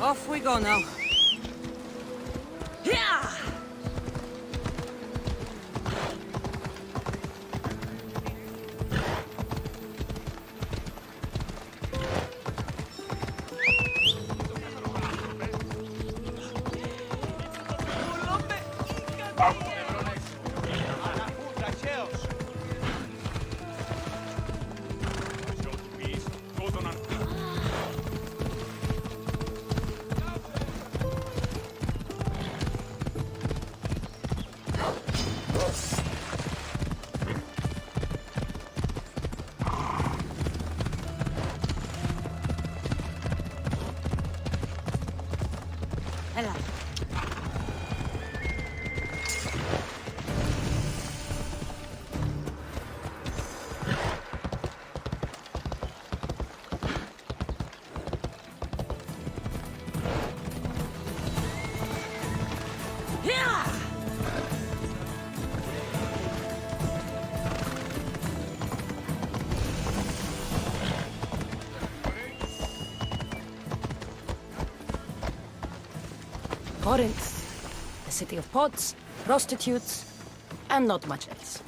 Off we go now. Hello. Corinth, the city of pots, prostitutes, and not much else.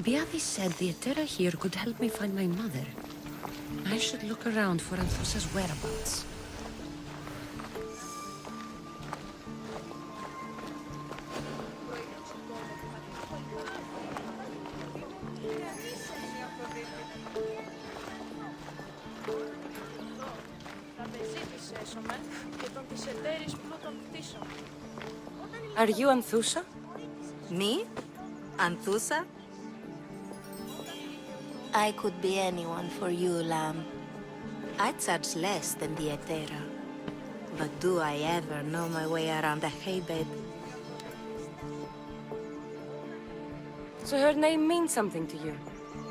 Alcibiades said the Etera here could help me find my mother. I should look around for Anthusa's whereabouts. Are you Anthusa? Me? Anthusa? I could be anyone for you, lamb. I charge less than the Etera. But do I ever know my way around a haybed? So her name means something to you?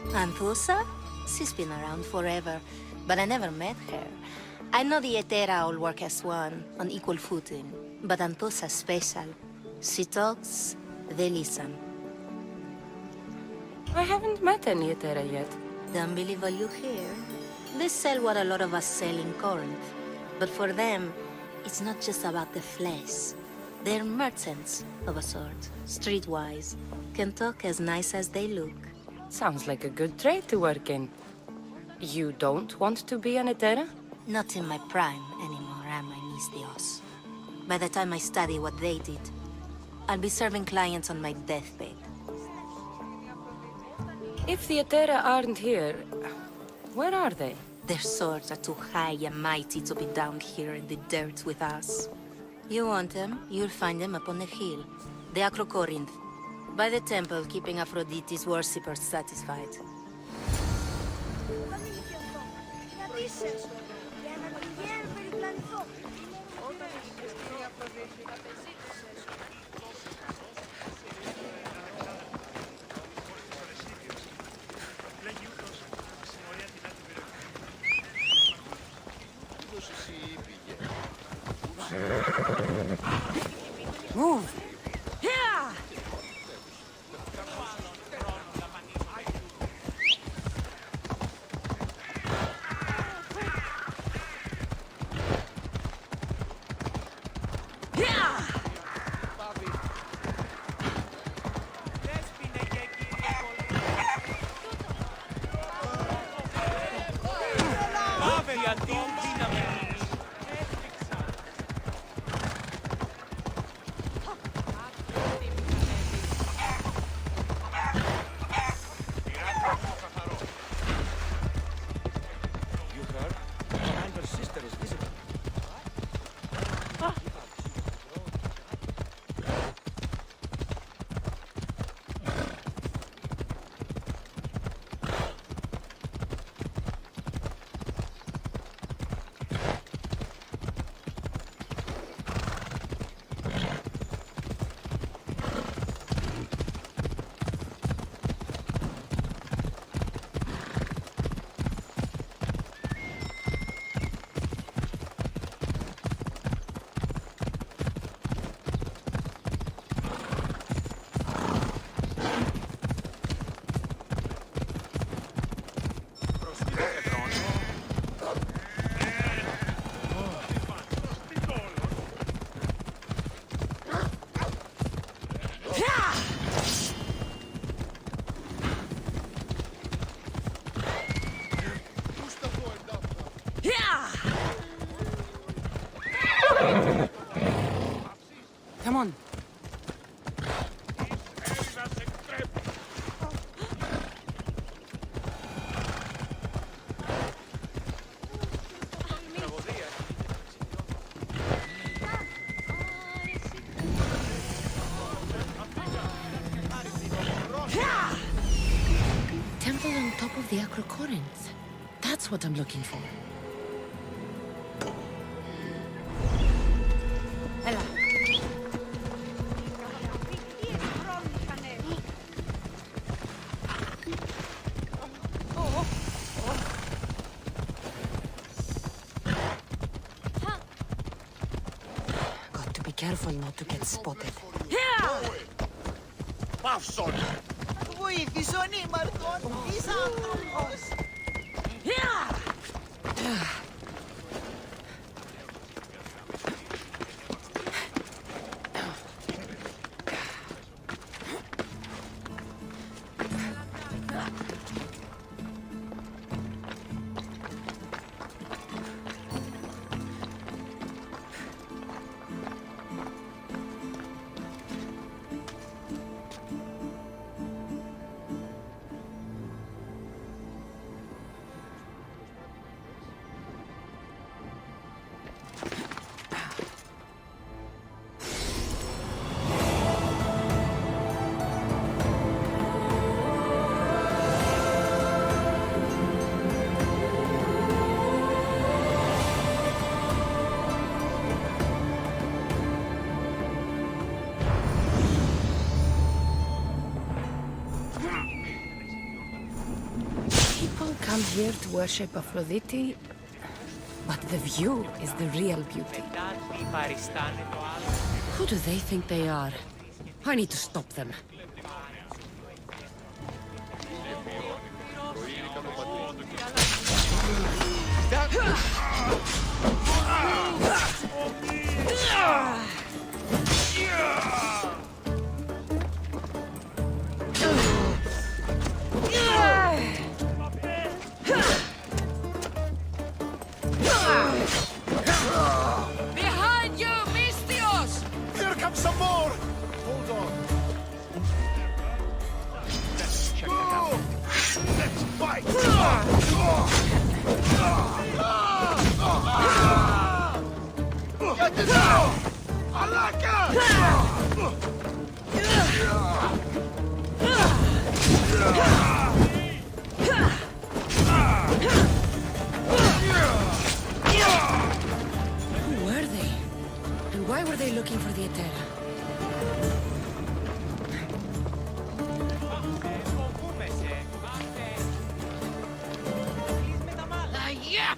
Anthusa? She's been around forever, but I never met her. I know the Etera all work as one, on equal footing. But Anthusa's special. She talks, they listen. I haven't met any Etera yet. Don't believe what you hear. They sell what a lot of us sell in Corinth. But for them, it's not just about the flesh. They're merchants, of a sort, streetwise. Can talk as nice as they look. Sounds like a good trade to work in. You don't want to be an Etera? Not in my prime anymore, am I, Miss Dios? By the time I study what they did, I'll be serving clients on my deathbed. If the Etera aren't here, where are they? Their swords are too high and mighty to be down here in the dirt with us. You want them, you'll find them up on the hill. The Acro Corinth. By the temple, keeping Aphrodite's worshippers satisfied. Move! Yeah! Come on. Temple on top of the Acrocorinth. That's what I'm looking for. Ella. Got to be careful not to get spotted. Παύσον! Βοήθησον ήμαρτον, είσαι άνθρωπος. Come here to worship Aphrodite, but the view is the real beauty. Who do they think they are? I need to stop them. Behind you, Mystios! Here comes some more! Hold on. Let's check it out. Let's fight! Get it out! I like it! they looking for the Etera? Yeah!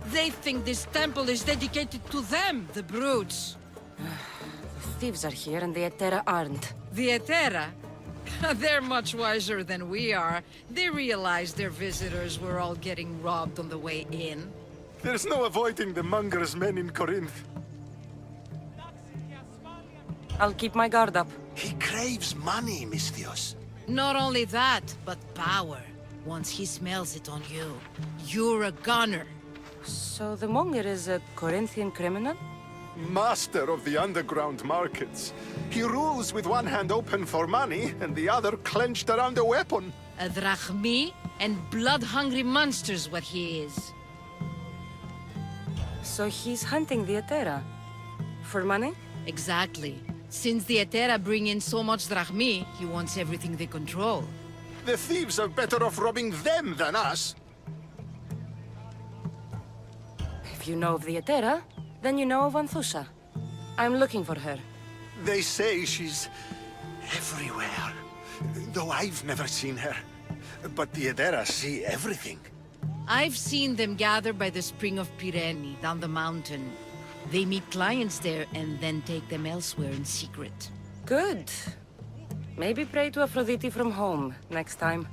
They think this temple is dedicated to them, the brutes. The thieves are here and the Etera aren't. The Etera? They're much wiser than we are. They realized their visitors were all getting robbed on the way in. There's no avoiding the monger's men in Corinth. I'll keep my guard up. He craves money, Misthios. Not only that, but power. Once he smells it on you, you're a gunner. So the monger is a Corinthian criminal? Master of the underground markets. He rules with one hand open for money and the other clenched around a weapon. A drachmi and blood-hungry monster's what he is. So he's hunting the Etera? For money? Exactly. Since the Etera bring in so much drachmi, he wants everything they control. The thieves are better off robbing them than us. If you know of the Etera, then you know of Anthusa. I'm looking for her. They say she's everywhere, though I've never seen her. But the Edera see everything. I've seen them gather by the spring of Pireni, down the mountain. They meet clients there and then take them elsewhere in secret. Good. Maybe pray to Aphrodite from home next time.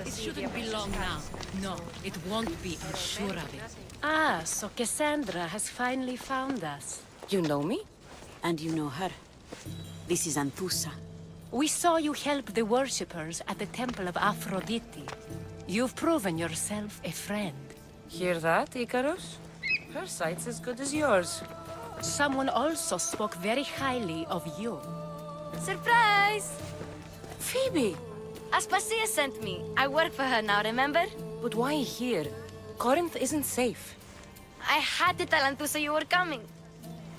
It shouldn't be long now. No, it won't be, I'm sure of it. Ah, so Cassandra has finally found us. You know me? And you know her. This is Anthusa. We saw you help the worshippers at the Temple of Aphrodite. You've proven yourself a friend. Hear that, Icarus? Her sight's as good as yours. Someone also spoke very highly of you. Surprise! Phoebe! Aspasia sent me. I work for her now, remember? But why here? Corinth isn't safe. I had to tell Anthusa you were coming.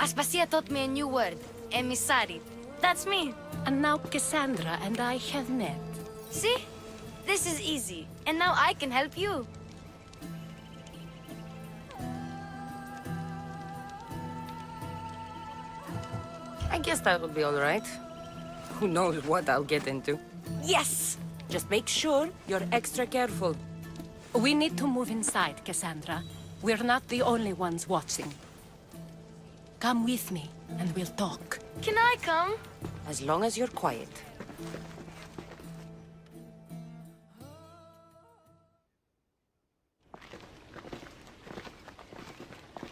Aspasia taught me a new word, emissary. That's me. And now Cassandra and I have met. See? This is easy. And now I can help you. I guess that will be all right. Who knows what I'll get into. Yes! Just make sure you're extra careful. We need to move inside, Cassandra. We're not the only ones watching. Come with me, and we'll talk. Can I come? As long as you're quiet.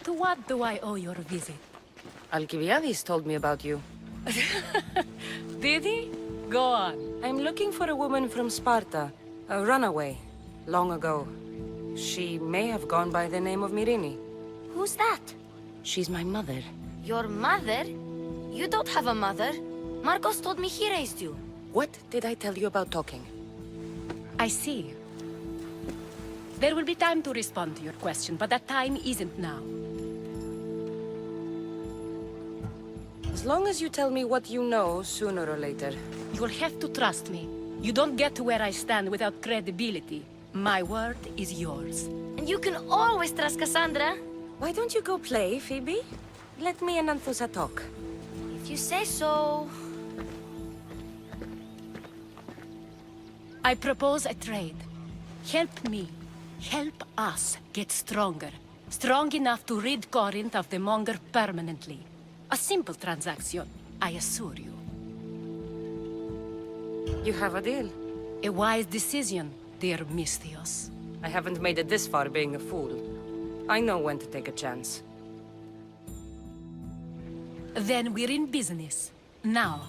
To what do I owe your visit? Alcibiades told me about you. Did he? Go on. I'm looking for a woman from Sparta, a runaway, long ago. She may have gone by the name of Myrine. Who's that? She's my mother. Your mother? You don't have a mother. Marcos told me he raised you. What did I tell you about talking? I see. There will be time to respond to your question, but that time isn't now. As long as you tell me what you know, sooner or later. You'll have to trust me. You don't get to where I stand without credibility. My word is yours. And you can always trust Cassandra. Why don't you go play, Phoebe? Let me and Anthusa talk. If you say so. I propose a trade. Help me. Help us get stronger. Strong enough to rid Corinth of the monger permanently. A simple transaction, I assure you. You have a deal. A wise decision, dear Misthios. I haven't made it this far being a fool. I know when to take a chance. Then we're in business. Now,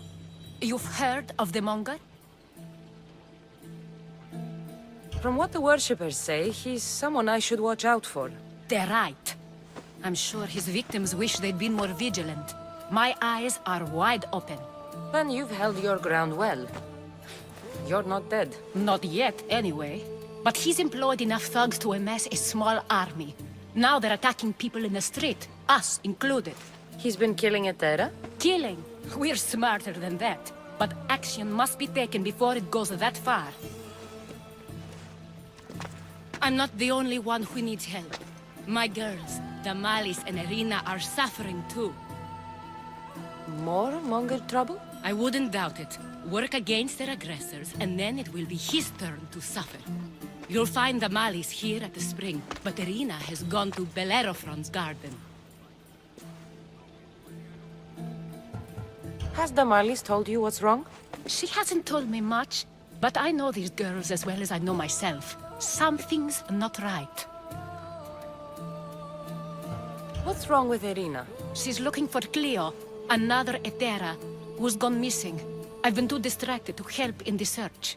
you've heard of the Monger? From what the worshippers say, he's someone I should watch out for. They're right. I'm sure his victims wish they'd been more vigilant. My eyes are wide open. Then you've held your ground well. You're not dead. Not yet, anyway. But he's employed enough thugs to amass a small army. Now they're attacking people in the street, us included. He's been killing Etera? Killing? We're smarter than that. But action must be taken before it goes that far. I'm not the only one who needs help. My girls, Damalis and Irina, are suffering too. More Monger trouble? I wouldn't doubt it. Work against their aggressors, and then it will be his turn to suffer. You'll find Damalis here at the spring, but Irina has gone to Bellerophon's garden. Has Damalis told you what's wrong? She hasn't told me much, but I know these girls as well as I know myself. Something's not right. What's wrong with Irina? She's looking for Cleo, another Etera, who's gone missing. I've been too distracted to help in the search.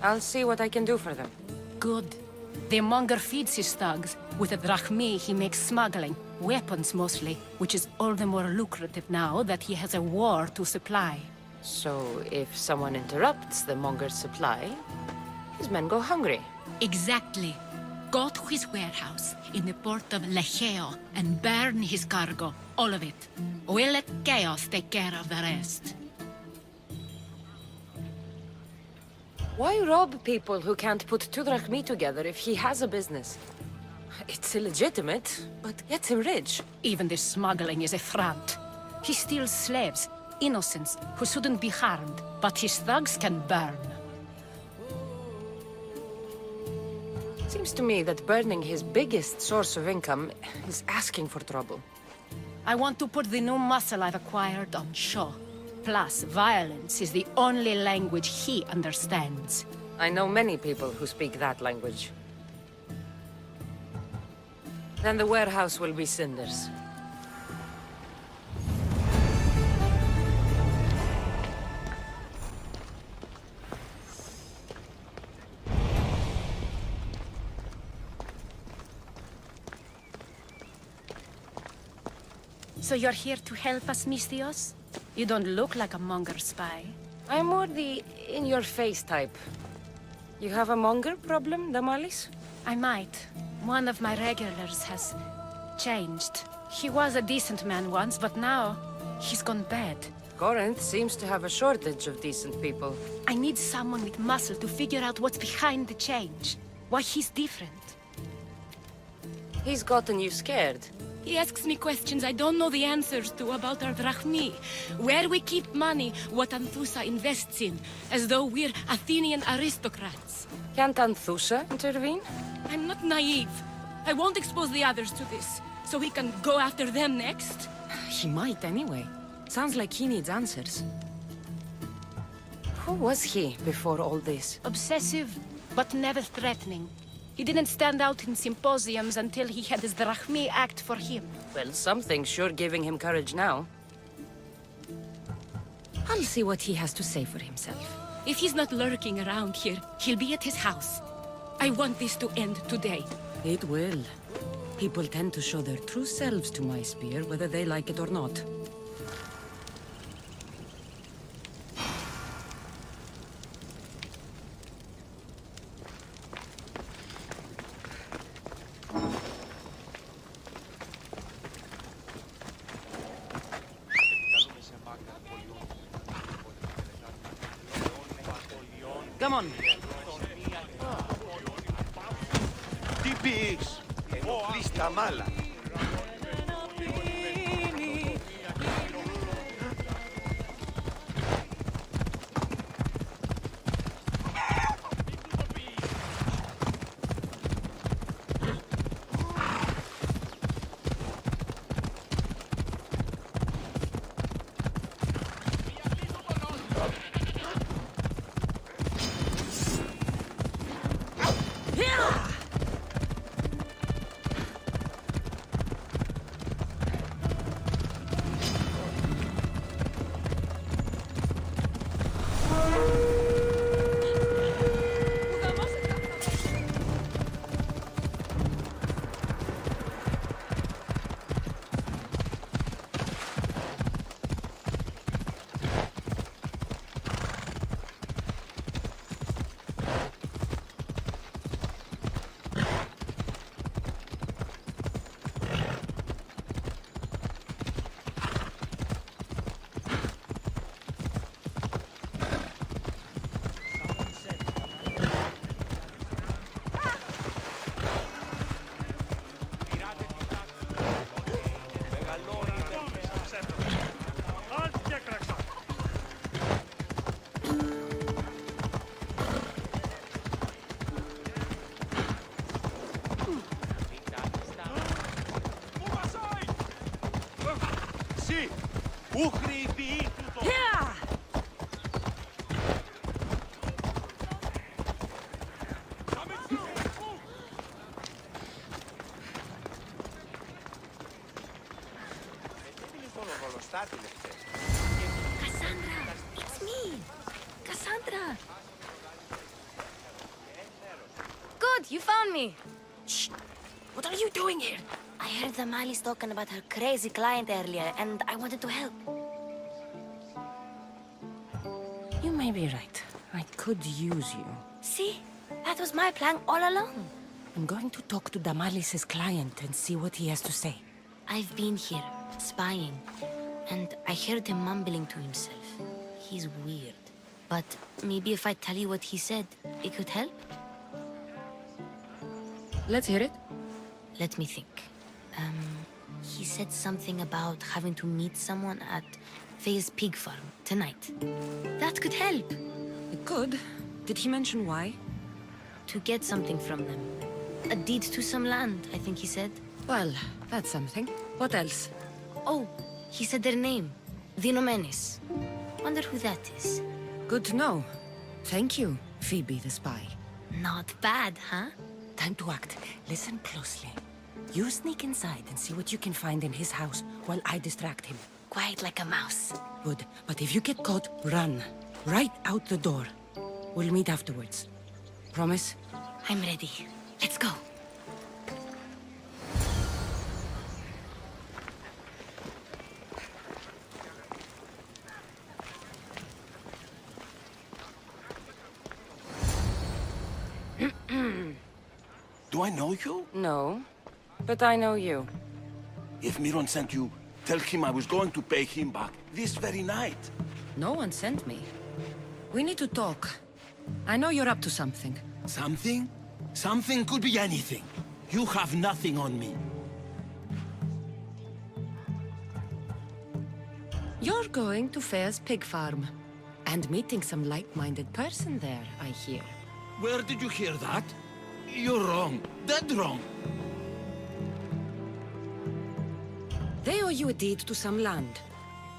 I'll see what I can do for them. Good. The Monger feeds his thugs. With the drachmi, he makes smuggling. Weapons, mostly. Which is all the more lucrative now that he has a war to supply. So, if someone interrupts the Monger's supply, his men go hungry. Exactly. Go to his warehouse in the port of Lecheo and burn his cargo. All of it. We'll let chaos take care of the rest. Why rob people who can't put two drachmi together if he has a business? It's illegitimate, but gets him rich. Even the smuggling is a front. He steals slaves, innocents, who shouldn't be harmed, but his thugs can burn. Seems to me that burning his biggest source of income is asking for trouble. I want to put the new muscle I've acquired on show. Plus, violence is the only language he understands. I know many people who speak that language. Then the warehouse will be cinders. So you're here to help us, Mistios? You don't look like a Monger spy. I'm more the in-your-face type. You have a Monger problem, Damalis? I might. One of my regulars has changed. He was a decent man once, but now he's gone bad. Corinth seems to have a shortage of decent people. I need someone with muscle to figure out what's behind the change. Why he's different. He's gotten you scared. He asks me questions I don't know the answers to about our drachmi, where we keep money, what Anthusa invests in, as though we're Athenian aristocrats. Can't Anthusa intervene? I'm not naive. I won't expose the others to this, so he can go after them next. He might anyway. Sounds like he needs answers. Who was he before all this? Obsessive, but never threatening. He didn't stand out in symposiums until he had his drachmi act for him. Well, something's sure giving him courage now. I'll see what he has to say for himself. If he's not lurking around here, he'll be at his house. I want this to end today. It will. People tend to show their true selves to my spear, whether they like it or not. Come on. Τι πεις? Ενοχλείς τα μάλα. Εσύ! Ούχρη ποιήτου το... Cassandra! It's me! Cassandra! Good, you found me! Shh! What are you doing here? I heard the Mali's talking about her crazy client earlier, and I wanted to help. You may be right. I could use you. See? That was my plan all along. I'm going to talk to Damalis's client and see what he has to say. I've been here, spying, and I heard him mumbling to himself. He's weird. But maybe if I tell you what he said, it could help? Let's hear it. Let me think. He said something about having to meet someone at Faye's pig farm tonight. That could help. It could. Did he mention why? To get something from them. A deed to some land, I think he said. Well, that's something. What else? Oh, he said their name. The Nomenes. Wonder who that is. Good to know. Thank you, Phoebe the spy. Not bad, huh? Time to act. Listen closely. You sneak inside and see what you can find in his house while I distract him. Quiet like a mouse. Good. But if you get caught, run. Right out the door. We'll meet afterwards. Promise? I'm ready. Let's go. Do I know you? No. But I know you. If Miron sent you, tell him I was going to pay him back this very night. No one sent me. We need to talk. I know you're up to something. Something? Something could be anything. You have nothing on me. You're going to Fair's pig farm. And meeting some like-minded person there, I hear. Where did you hear that? You're wrong. Dead wrong. They owe you a deed to some land.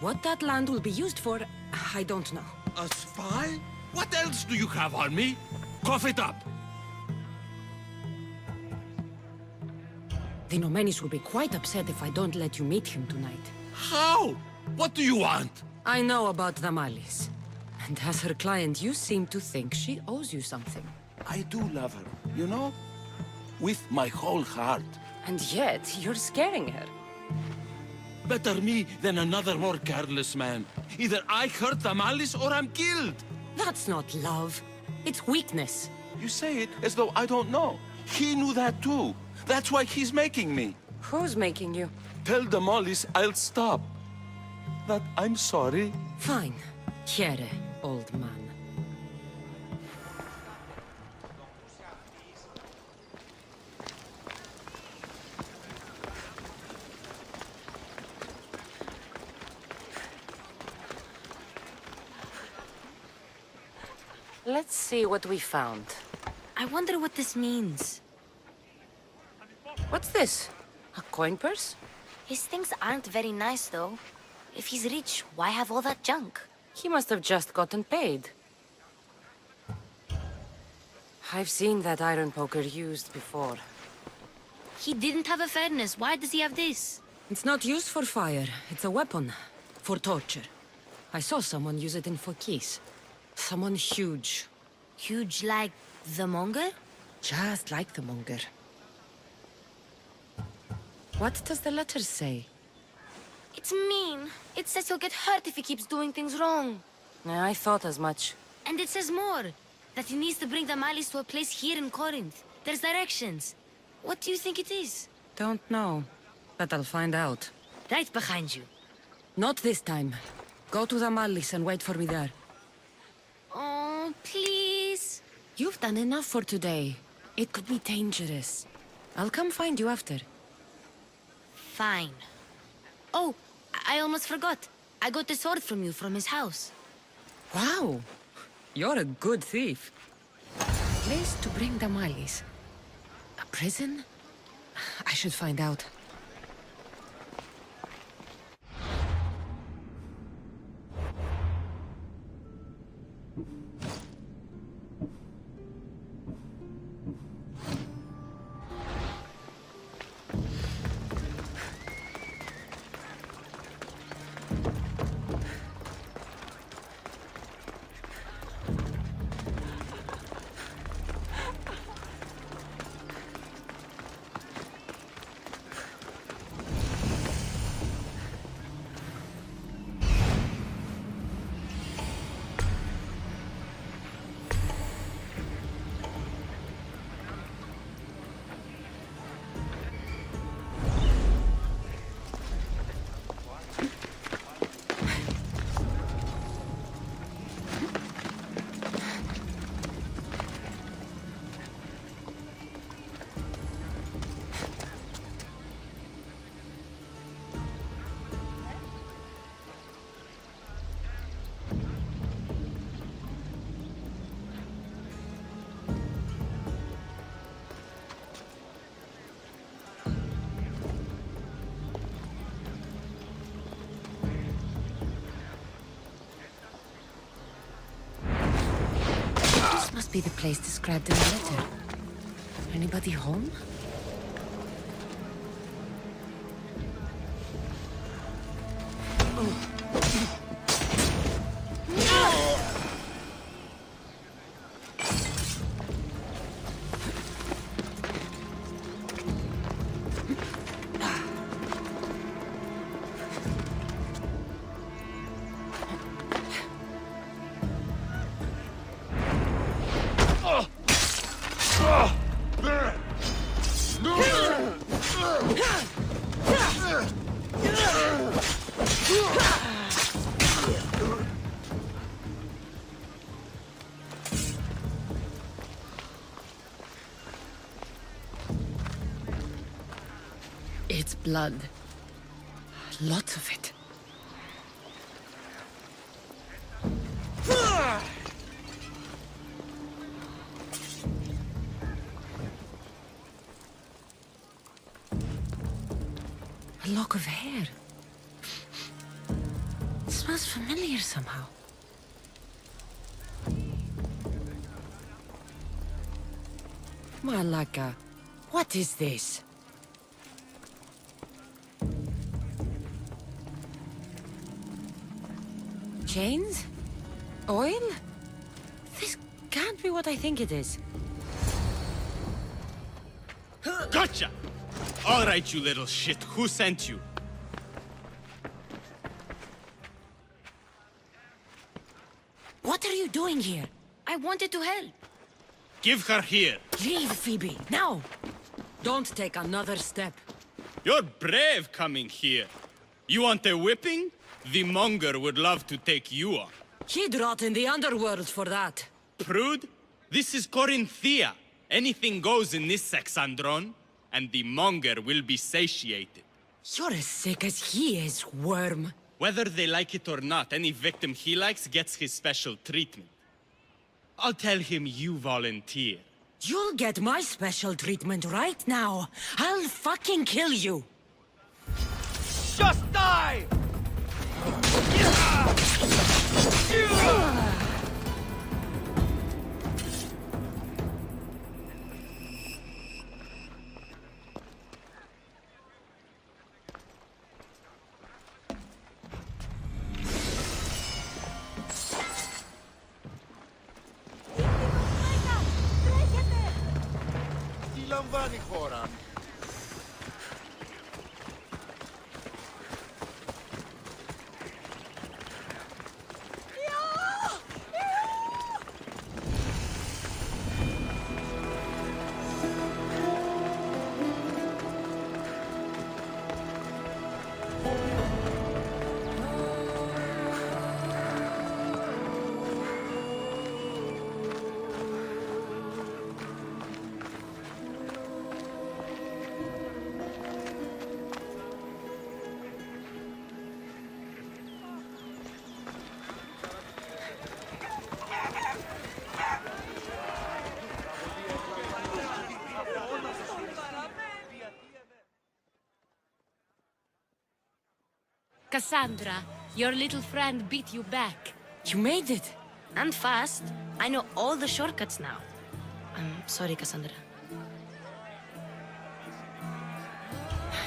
What that land will be used for, I don't know. A spy? What else do you have on me? Cough it up. The Nomenis will be quite upset if I don't let you meet him tonight. How? What do you want? I know about the Malis. And as her client, you seem to think she owes you something. I do love her, you know? With my whole heart. And yet, you're scaring her. Better me than another more careless man. Either I hurt Tamalis or I'm killed. That's not love. It's weakness. You say it as though I don't know. He knew that too. That's why he's making me. Who's making you? Tell the Mollies I'll stop. That I'm sorry. Fine. Here, old man. Let's see what we found. I wonder what this means. What's this? A coin purse? His things aren't very nice, though. If he's rich, why have all that junk? He must have just gotten paid. I've seen that iron poker used before. He didn't have a furnace. Why does he have this? It's not used for fire. It's a weapon. For torture. I saw someone use it in Fokis. Someone huge. Huge like the monger? Just like the monger. What does the letter say? It's mean. It says he'll get hurt if he keeps doing things wrong. Yeah, I thought as much. And it says more. That he needs to bring the Malis to a place here in Corinth. There's directions. What do you think it is? Don't know. But I'll find out. Right behind you. Not this time. Go to the Malis and wait for me there. Oh, please. You've done enough for today. It could be dangerous. I'll come find you after. Fine. Oh, I almost forgot. I got the sword from you from his house. Wow! You're a good thief. Place to bring the Malis. A prison? I should find out. be the place described in the letter. Anybody home? It's blood. Lots of it. A lock of hair. It smells familiar somehow. Malaka, what is this? Chains? Oil? This can't be what I think it is. Gotcha! All right, you little shit. Who sent you? What are you doing here? I wanted to help. Give her here. Leave, Phoebe, now! Don't take another step. You're brave coming here. You want a whipping? The monger would love to take you on. He'd rot in the underworld for that. Prude, this is Corinthia. Anything goes in this Sexandron, and the monger will be satiated. You're as sick as he is, worm. Whether they like it or not, any victim he likes gets his special treatment. I'll tell him you volunteer. You'll get my special treatment right now. I'll fucking kill you. Just die! Τι λαμβάνει η χώρα? Cassandra, your little friend beat you back. You made it. And fast. I know all the shortcuts now. I'm sorry, Cassandra.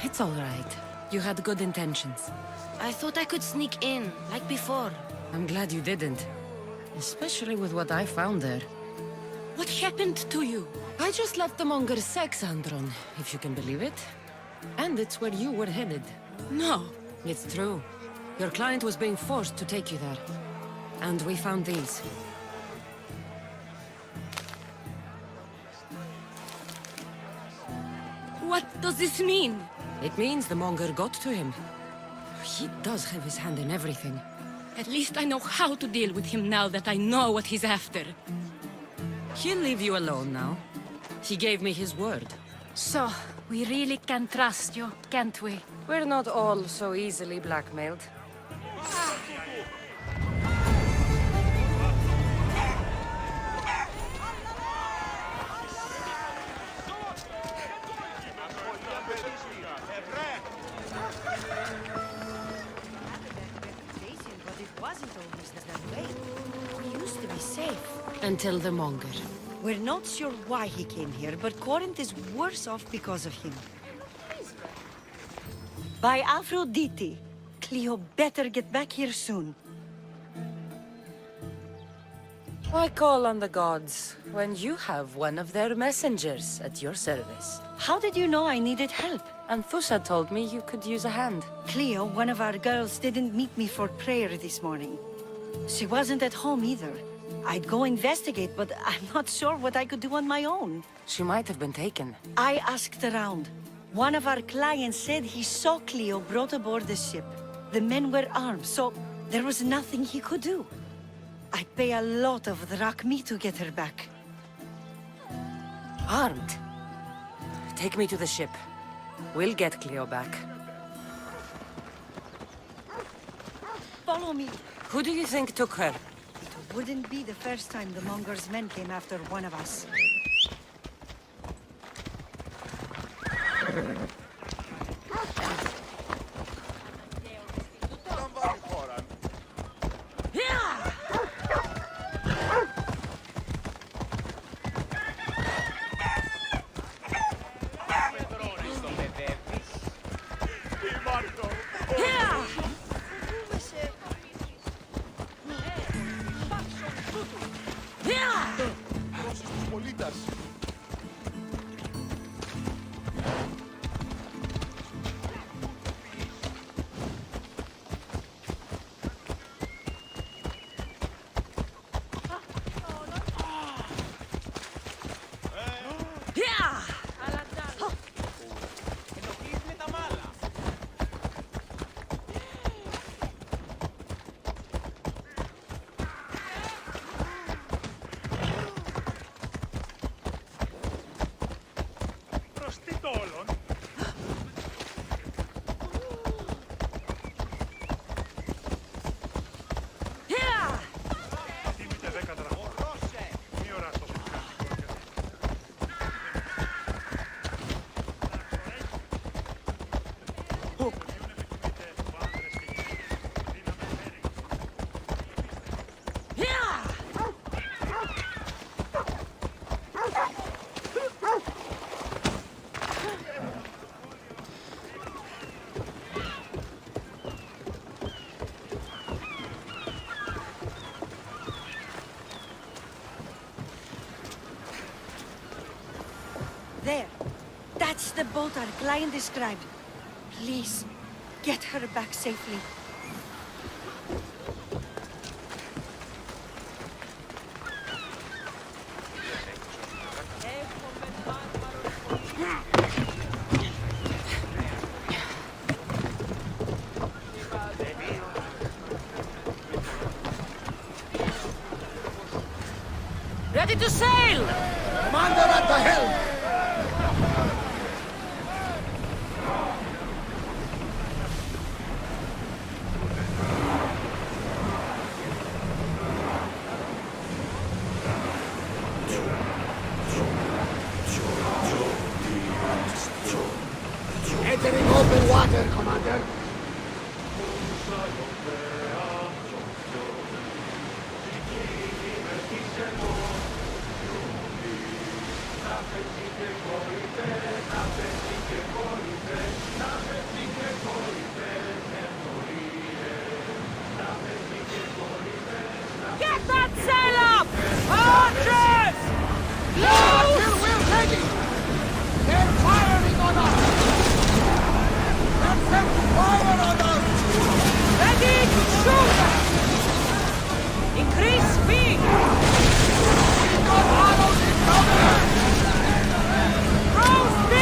It's all right. You had good intentions. I thought I could sneak in, like before. I'm glad you didn't. Especially with what I found there. What happened to you? I just left the monger's Sexandron, if you can believe it. And it's where you were headed. No. It's true. Your client was being forced to take you there. And we found these. What does this mean? It means the monger got to him. He does have his hand in everything. At least I know how to deal with him now that I know what he's after. He'll leave you alone now. He gave me his word. So, we really can trust you, can't we? We're not all so easily blackmailed. But it wasn't always that way. We used to be safe. Until the Monger. We're not sure why he came here, but Corinth is worse off because of him. By Aphrodite, Cleo better get back here soon. Why call on the gods when you have one of their messengers at your service? How did you know I needed help? Anthusa told me you could use a hand. Cleo, one of our girls, didn't meet me for prayer this morning. She wasn't at home either. I'd go investigate, but I'm not sure what I could do on my own. She might have been taken. I asked around. One of our clients said he saw Cleo brought aboard the ship. The men were armed, so there was nothing he could do. I'd pay a lot of drachmi to get her back. Armed? Take me to the ship. We'll get Cleo back. Follow me. Who do you think took her? It wouldn't be the first time the Monger's men came after one of us. There. That's the boat our client described. Please, get her back safely. Ready to sail! Commander at the helm! Entering open water, Commander. Get that sail up! Archers! Till we're ready! They're firing on us! Let them fire on us! Ready to shoot! Increase speed! We've got arrows incoming! Throw speed!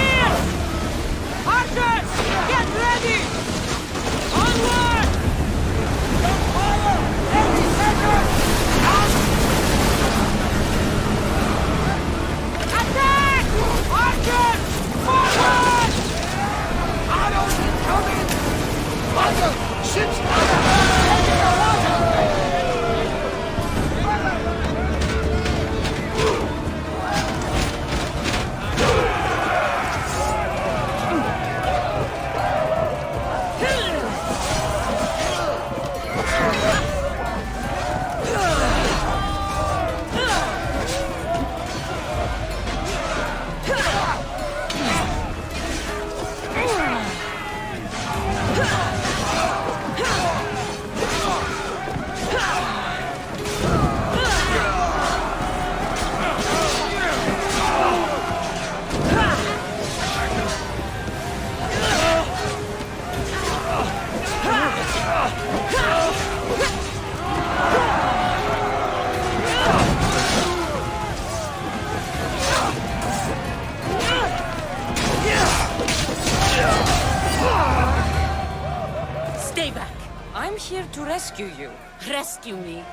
I'm here to rescue you. Rescue me.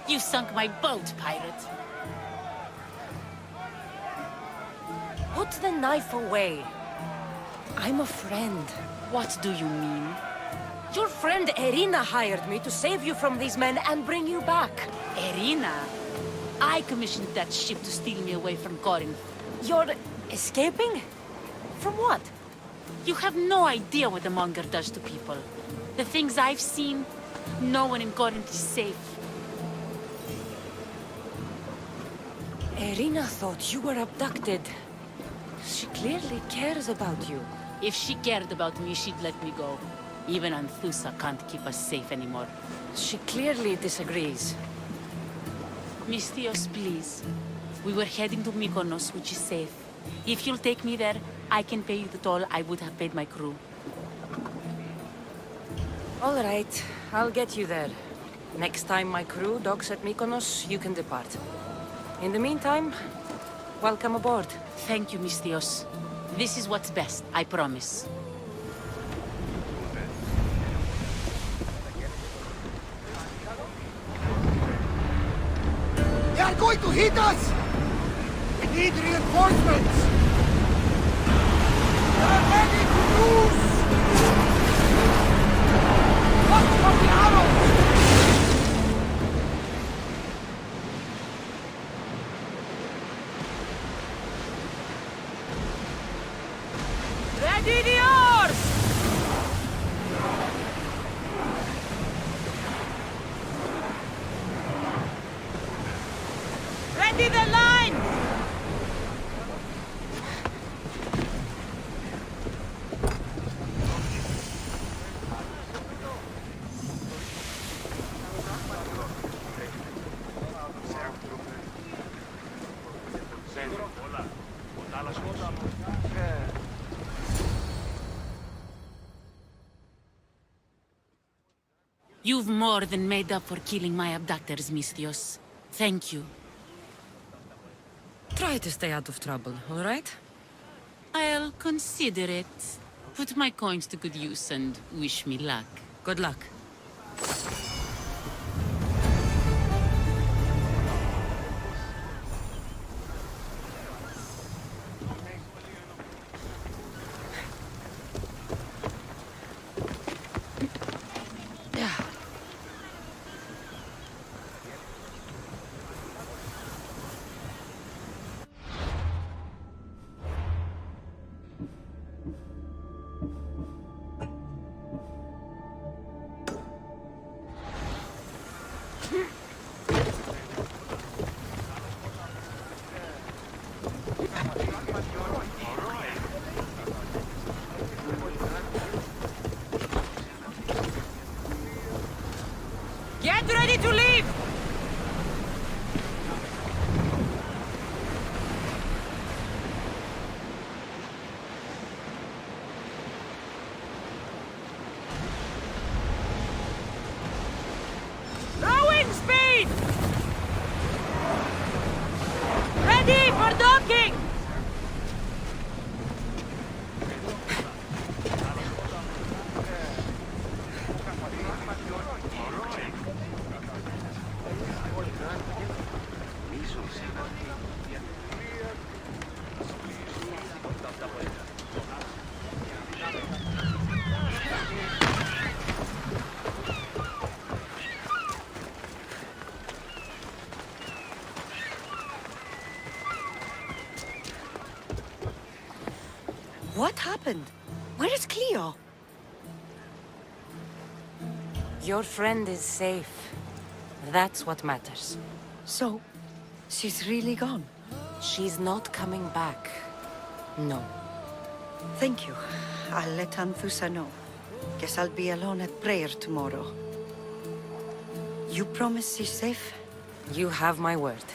You sunk my boat, pirate. Put the knife away. I'm a friend. What do you mean? Your friend Irina hired me to save you from these men and bring you back. Irina? I commissioned that ship to steal me away from Corinth. You're escaping? From what? You have no idea what the monger does to people. The things I've seen, no one in Corinth is safe. Irina thought you were abducted. She clearly cares about you. If she cared about me, she'd let me go. Even Anthusa can't keep us safe anymore. She clearly disagrees. Misthios, please. We were heading to Mykonos, which is safe. If you'll take me there, I can pay you the toll I would have paid my crew. All right, I'll get you there. Next time my crew docks at Mykonos, you can depart. In the meantime, welcome aboard. Thank you, Misthios. This is what's best, I promise. They are going to hit us! We need reinforcements! We are ready to lose! Watch for the arrows! Ready the oars! Ready the line! You've more than made up for killing my abductors, Misthios. Thank you. Try to stay out of trouble, all right? I'll consider it. Put my coins to good use and wish me luck. Good luck. Get ready to leave! Rowing speed! Ready for docking! What happened? Where is Cleo? Your friend is safe. That's what matters. So, she's really gone? She's not coming back. No. Thank you. I'll let Anthusa know. Guess I'll be alone at prayer tomorrow. You promise she's safe? You have my word.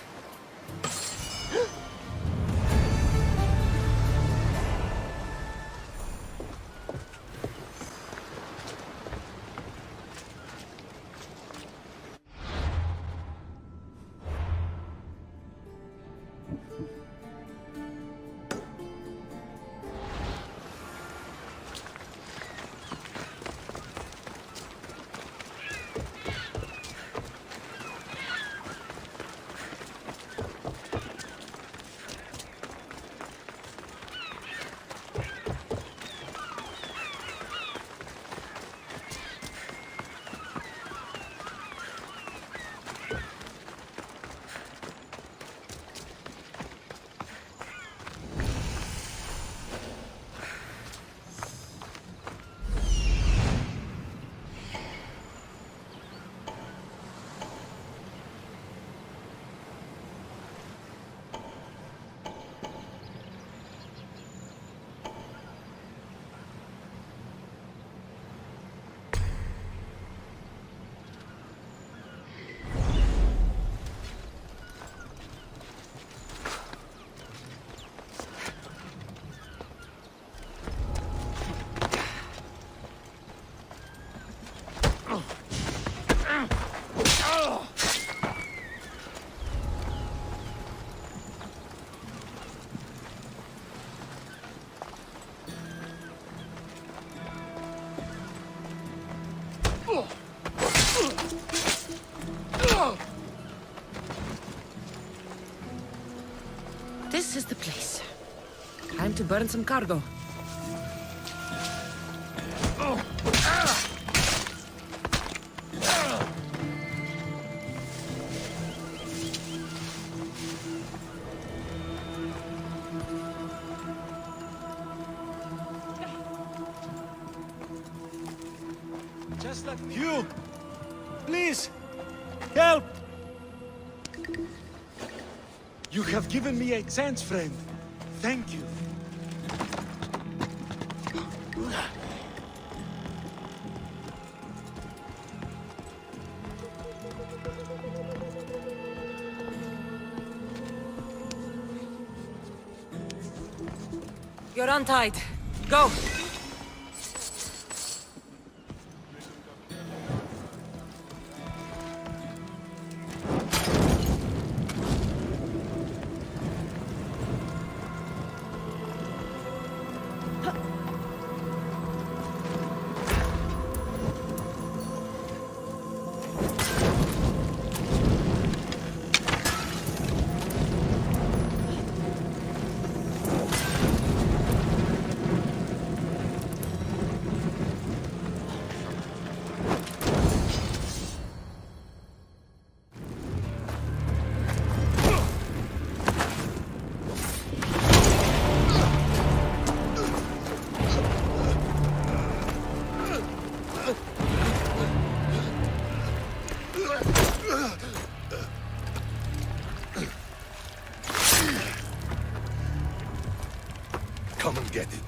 to burn some cargo. Just like you. Please, help. You have given me a chance, friend. Thank you. You're untied. Go! Come and get it.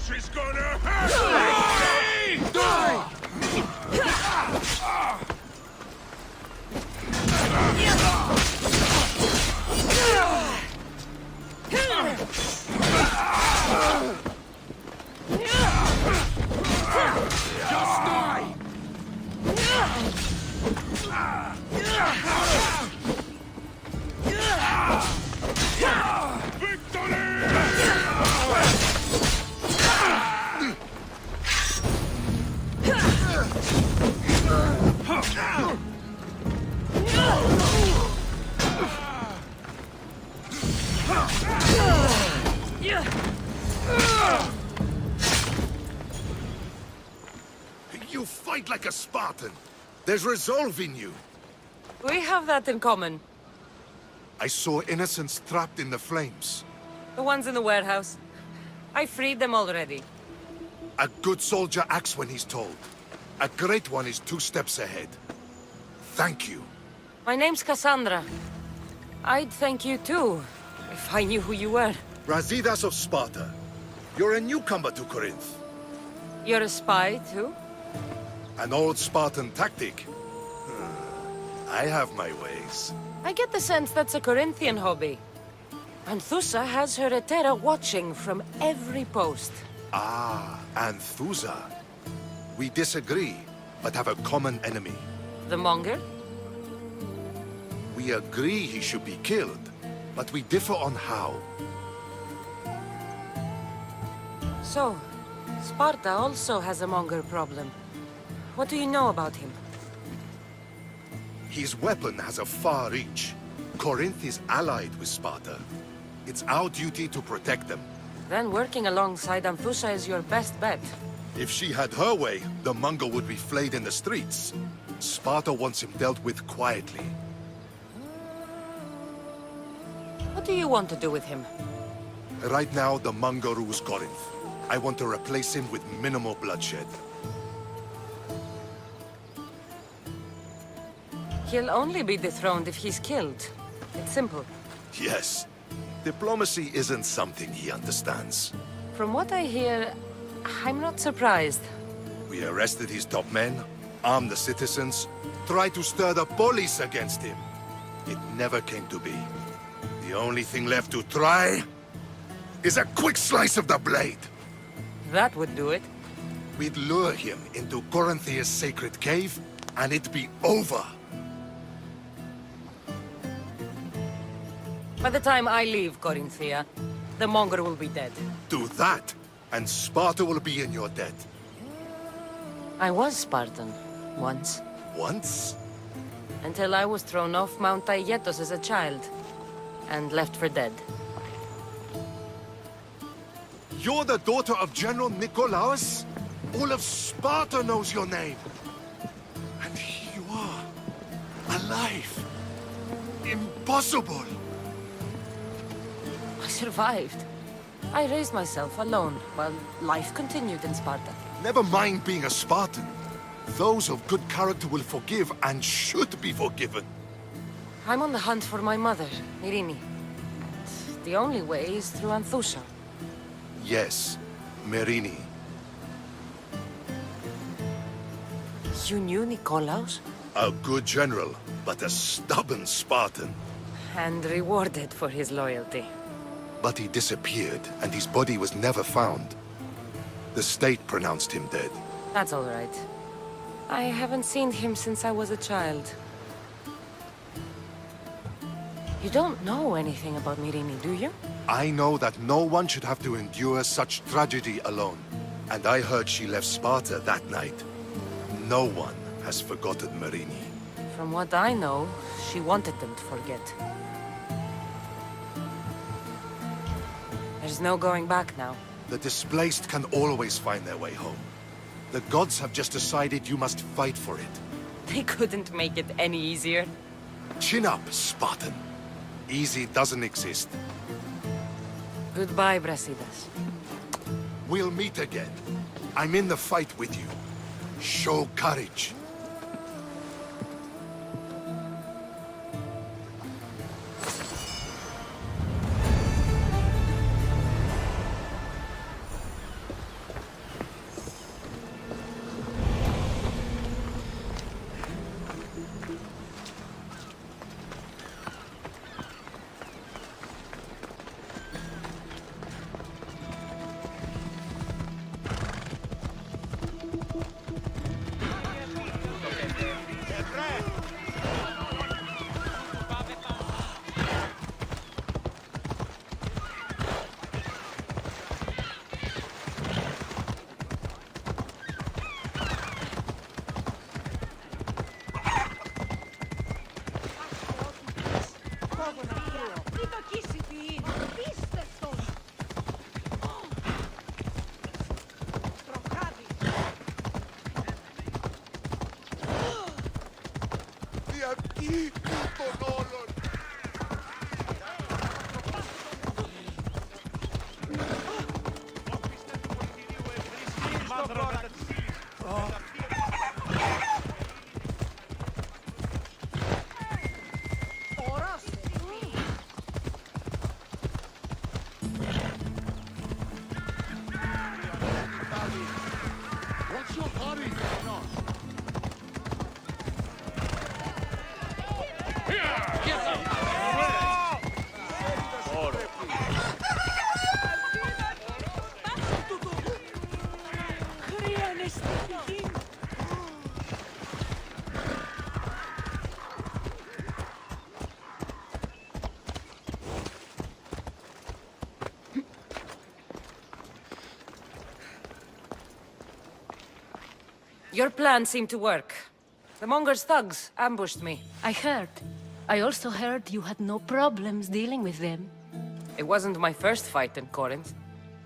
She's gonna hurt! Die! Just die! You fight like a Spartan. There's resolve in you. We have that in common. I saw innocents trapped in the flames. The ones in the warehouse. I freed them already. A good soldier acts when he's told. A great one is 2 steps ahead. Thank you. My name's Cassandra. I'd thank you too, if I knew who you were. Brasidas of Sparta. You're a newcomer to Corinth. You're a spy too? An old Spartan tactic. I have my ways. I get the sense that's a Corinthian hobby. Anthusa has her Etera watching from every post. Ah, Anthusa. We disagree, but have a common enemy. The Monger? We agree he should be killed, but we differ on how. So, Sparta also has a Monger problem. What do you know about him? His weapon has a far reach. Corinth is allied with Sparta. It's our duty to protect them. Then working alongside Anthusa is your best bet. If she had her way, the Mongol would be flayed in the streets. Sparta wants him dealt with quietly. What do you want to do with him? Right now, the Mongol rules Corinth. I want to replace him with minimal bloodshed. He'll only be dethroned if he's killed. It's simple. Yes. Diplomacy isn't something he understands. From what I hear, I'm not surprised. We arrested his top men, armed the citizens, tried to stir the police against him. It never came to be. The only thing left to try is a quick slice of the blade. That would do it. We'd lure him into Corinthia's sacred cave, and it'd be over. By the time I leave Corinthia, the Mongol will be dead. Do that, and Sparta will be in your debt. I was Spartan, once. Once? Until I was thrown off Mount Aietos as a child, and left for dead. You're the daughter of General Nikolaos? All of Sparta knows your name. And here you are, alive. Impossible. I survived. I raised myself alone, while life continued in Sparta. Never mind being a Spartan. Those of good character will forgive and should be forgiven. I'm on the hunt for my mother, Myrini. The only way is through Anthusha. Yes, Myrini. You knew Nikolaos? A good general, but a stubborn Spartan. And rewarded for his loyalty. But he disappeared, and his body was never found. The state pronounced him dead. That's all right. I haven't seen him since I was a child. You don't know anything about Myrini, do you? I know that no one should have to endure such tragedy alone. And I heard she left Sparta that night. No one has forgotten Myrini. From what I know, she wanted them to forget. There's no going back now. The displaced can always find their way home. The gods have just decided you must fight for it. They couldn't make it any easier. Chin up, Spartan. Easy doesn't exist. Goodbye, Brasidas. We'll meet again. I'm in the fight with you. Show courage. Your plan seemed to work. The Monger's thugs ambushed me. I heard. I also heard you had no problems dealing with them. It wasn't my first fight in Corinth.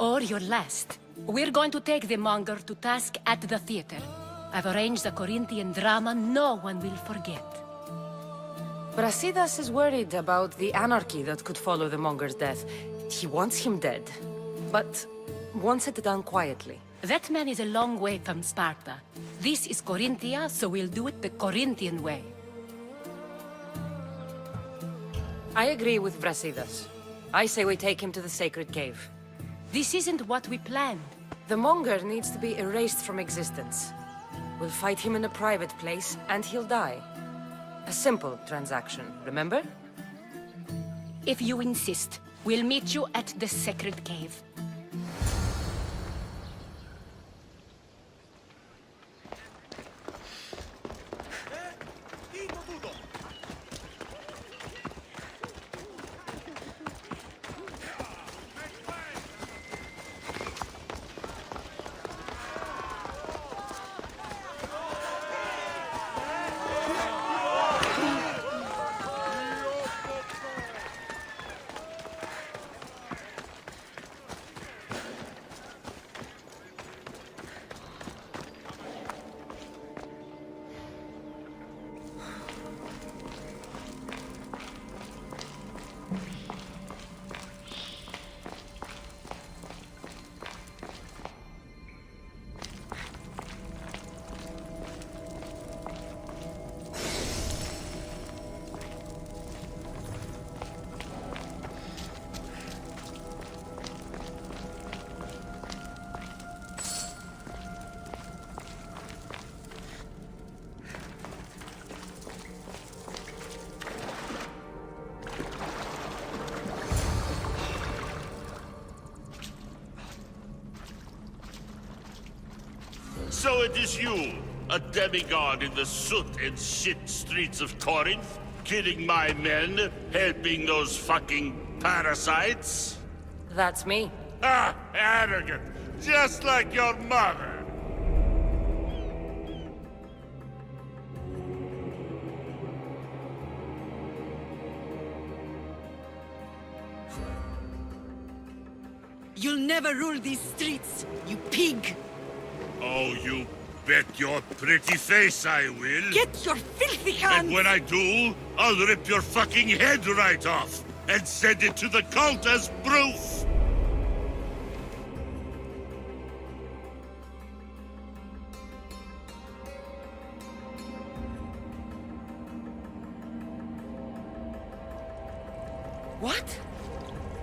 Or your last. We're going to take the Monger to task at the theater. I've arranged a Corinthian drama no one will forget. Brasidas is worried about the anarchy that could follow the monger's death. He wants him dead, but wants it done quietly. That man is a long way from Sparta. This is Corinthia, so we'll do it the Corinthian way. I agree with Brasidas. I say we take him to the sacred cave. This isn't what we planned. The monger needs to be erased from existence. We'll fight him in a private place, and he'll die. A simple transaction, remember? If you insist, we'll meet you at the sacred cave. So it is you, a demigod in the soot and shit streets of Corinth, killing my men, helping those fucking parasites? That's me. Ah, arrogant, just like your mother. You'll never rule these streets, you pig! Oh, you bet your pretty face I will. Get your filthy hands! And when I do, I'll rip your fucking head right off and send it to the cult as proof. What?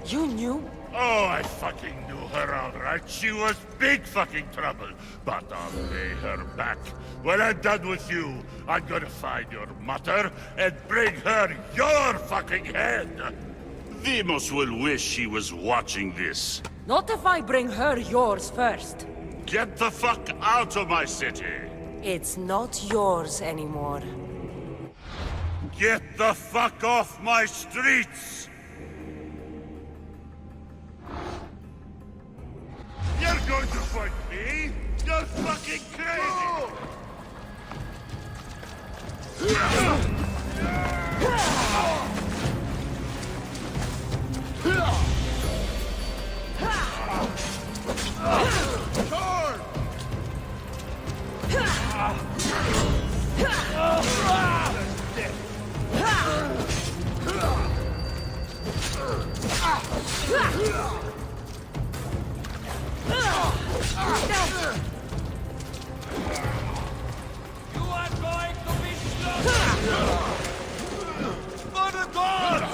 You knew? Oh, I fucking knew her all right. She was big fucking trouble. But I'll pay her back. When I'm done with you, I'm gonna find your mother and bring her your fucking head. Demos will wish she was watching this. Not if I bring her yours first. Get the fuck out of my city. It's not yours anymore. Get the fuck off my streets. You're going to fight me? You're fucking crazy! You are going to be slaughtered! For the gods!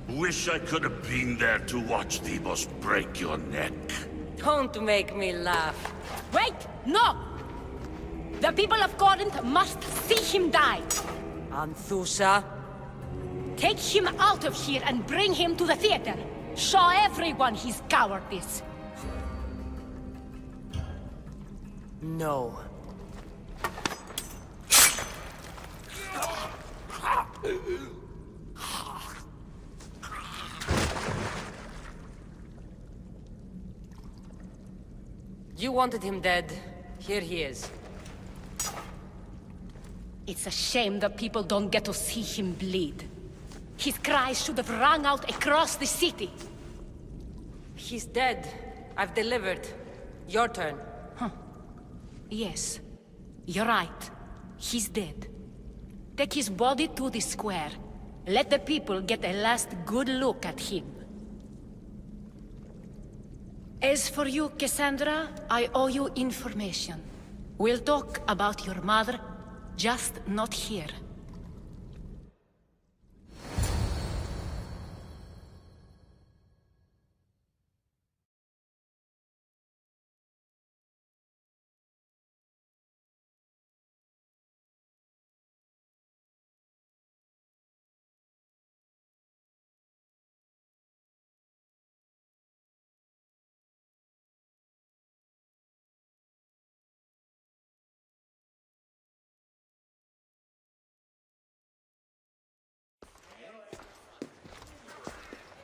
Wish I could have been there to watch Demos break your neck. Don't make me laugh. Wait! No! The people of Corinth must see him die. Anthusa. Take him out of here and bring him to the theater. Show everyone his cowardice. No. You wanted him dead. Here he is. It's a shame that people don't get to see him bleed. His cries should have rung out across the city. He's dead. I've delivered. Your turn. Yes, you're right. He's dead. Take his body to the square. Let the people get a last good look at him. As for you, Cassandra, I owe you information. We'll talk about your mother, just not here.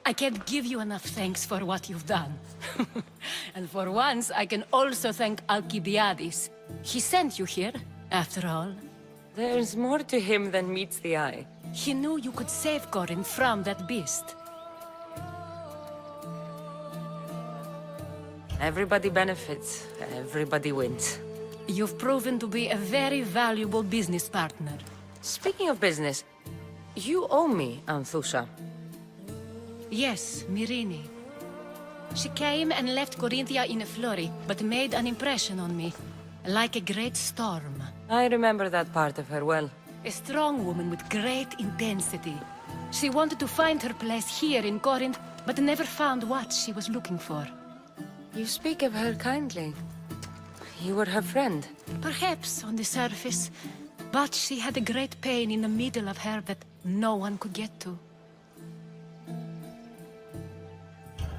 I can't give you enough thanks for what you've done. And for once, I can also thank Alcibiades. He sent you here, after all. There's more to him than meets the eye. He knew you could save Corinth from that beast. Everybody benefits. Everybody wins. You've proven to be a very valuable business partner. Speaking of business, you owe me, Anthusa. Yes, Myrine. She came and left Corinthia in a flurry, but made an impression on me. Like a great storm. I remember that part of her well. A strong woman with great intensity. She wanted to find her place here in Corinth, but never found what she was looking for. You speak of her kindly. You were her friend. Perhaps on the surface, but she had a great pain in the middle of her that no one could get to.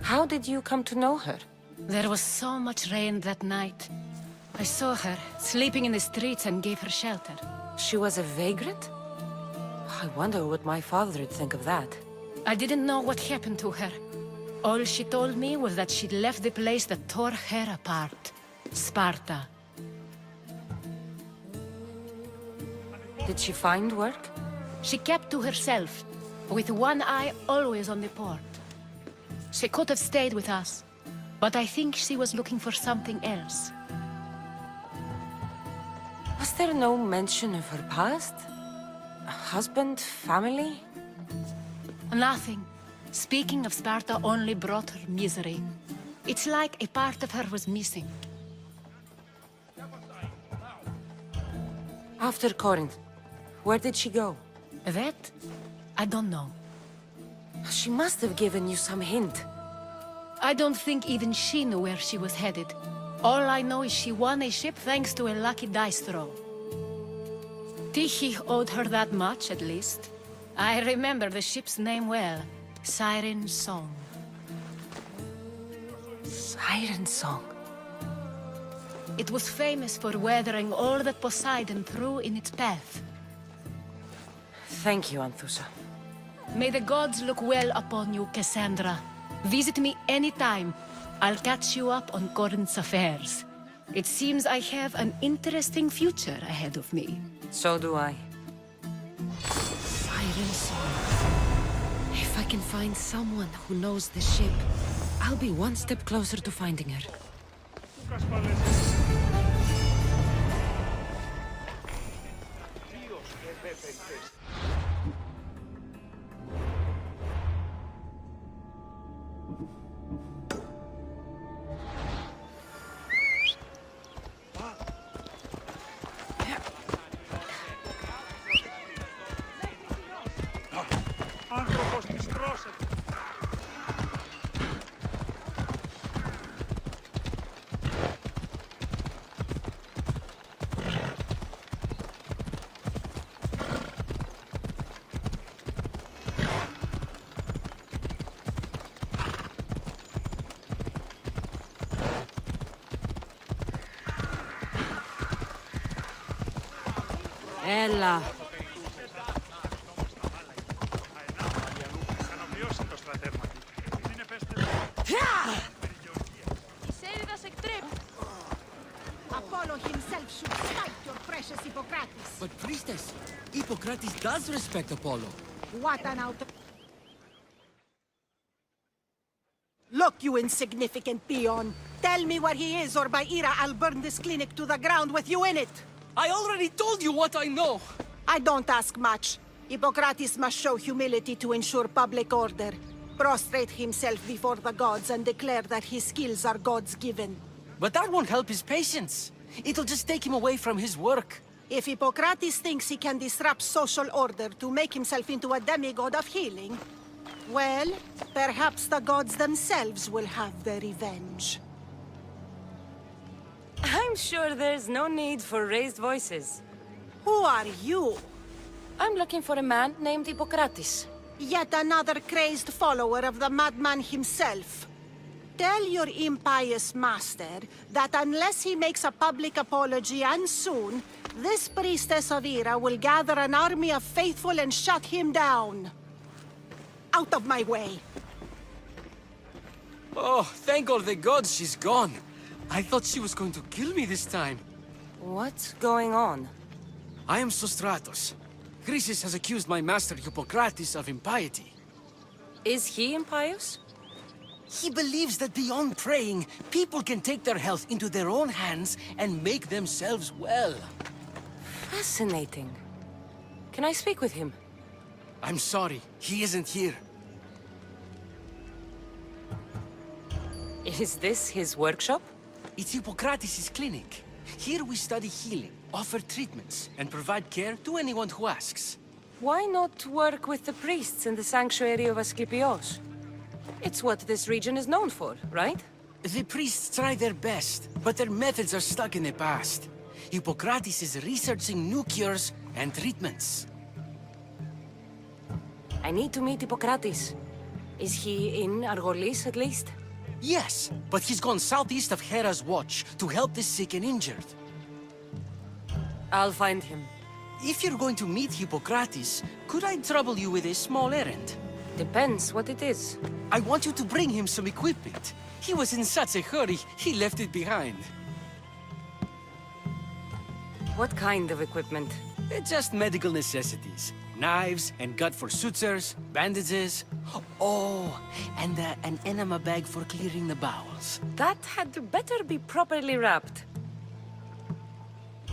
How did you come to know her? There was so much rain that night. I saw her, sleeping in the streets, and gave her shelter. She was a vagrant? I wonder what my father would think of that. I didn't know what happened to her. All she told me was that she'd left the place that tore her apart. Sparta. Did she find work? She kept to herself, with one eye always on the port. She could have stayed with us, but I think she was looking for something else. Was there no mention of her past? A husband, family? Nothing. Speaking of Sparta only brought her misery. It's like a part of her was missing. After Corinth, where did she go? That? I don't know. She must have given you some hint. I don't think even she knew where she was headed. All I know is she won a ship thanks to a lucky dice throw. Tyche owed her that much, at least. I remember the ship's name well. Siren Song. Siren Song? It was famous for weathering all that Poseidon threw in its path. Thank you, Anthusa. May the gods look well upon you, Cassandra. Visit me anytime. I'll catch you up on Corinth's affairs. It seems I have an interesting future ahead of me. So do I. Siren Song. If I can find someone who knows the ship, I'll be one step closer to finding her. Έλα. Apollo himself should smite your precious Hippocrates. But priestess, Hippocrates does respect Apollo. What an out... Look, you insignificant peon. Tell me where he is, or by Ira, I'll burn this clinic to the ground with you in it. I already told you what I know. I don't ask much. Hippocrates must show humility to ensure public order. Prostrate himself before the gods and declare that his skills are God's given. But that won't help his patients. It'll just take him away from his work. If Hippocrates thinks he can disrupt social order to make himself into a demigod of healing, well, perhaps the gods themselves will have their revenge. I'm sure there's no need for raised voices. Who are you? I'm looking for a man named Hippocrates. Yet another crazed follower of the madman himself. Tell your impious master that unless he makes a public apology, and soon, this priestess of Ira will gather an army of faithful and shut him down. Out of my way! Oh, thank all the gods she's gone. I thought she was going to kill me this time. What's going on? I am Sostratos. Chrysis has accused my master Hippocrates of impiety. Is he impious? He believes that beyond praying, people can take their health into their own hands and make themselves well. Fascinating. Can I speak with him? I'm sorry, he isn't here. Is this his workshop? It's Hippocrates' clinic. Here we study healing, offer treatments, and provide care to anyone who asks. Why not work with the priests in the sanctuary of Asclepios? It's what this region is known for, right? The priests try their best, but their methods are stuck in the past. Hippocrates is researching new cures and treatments. I need to meet Hippocrates. Is he in Argolis, at least? Yes, but he's gone southeast of Hera's watch to help the sick and injured. I'll find him. If you're going to meet Hippocrates, could I trouble you with a small errand? Depends what it is. I want you to bring him some equipment. He was in such a hurry, he left it behind. What kind of equipment? Just medical necessities. Knives and gut for sutures, bandages. Oh, and an enema bag for clearing the bowels. That had better be properly wrapped.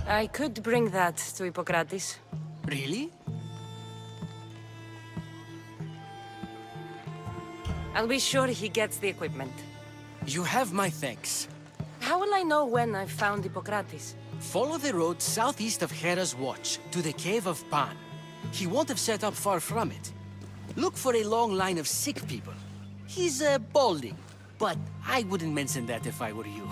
I could bring that to Hippocrates. Really? I'll be sure he gets the equipment. You have my thanks. How will I know when I've found Hippocrates? Follow the road southeast of Hera's watch to the cave of Pan. He won't have set up far from it. Look for a long line of sick people. He's balding, but I wouldn't mention that if I were you.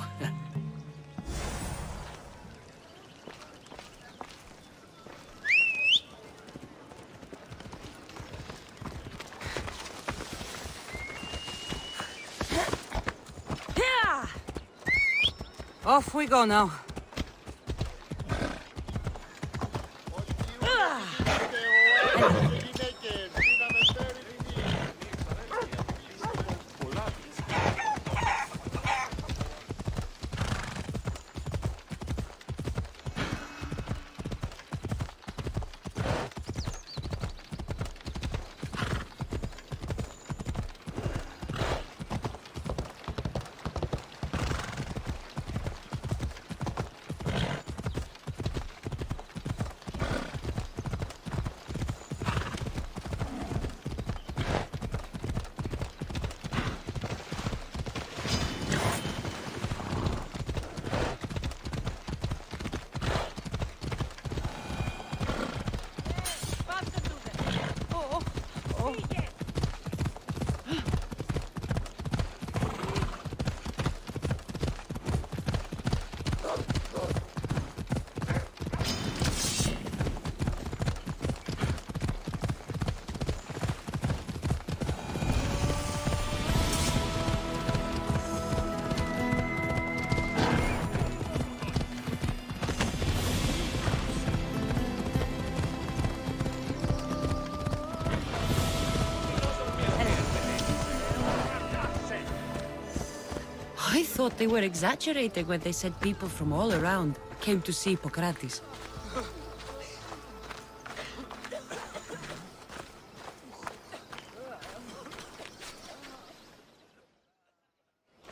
Off we go now. thought they were exaggerating when they said people from all around came to see Hippocrates.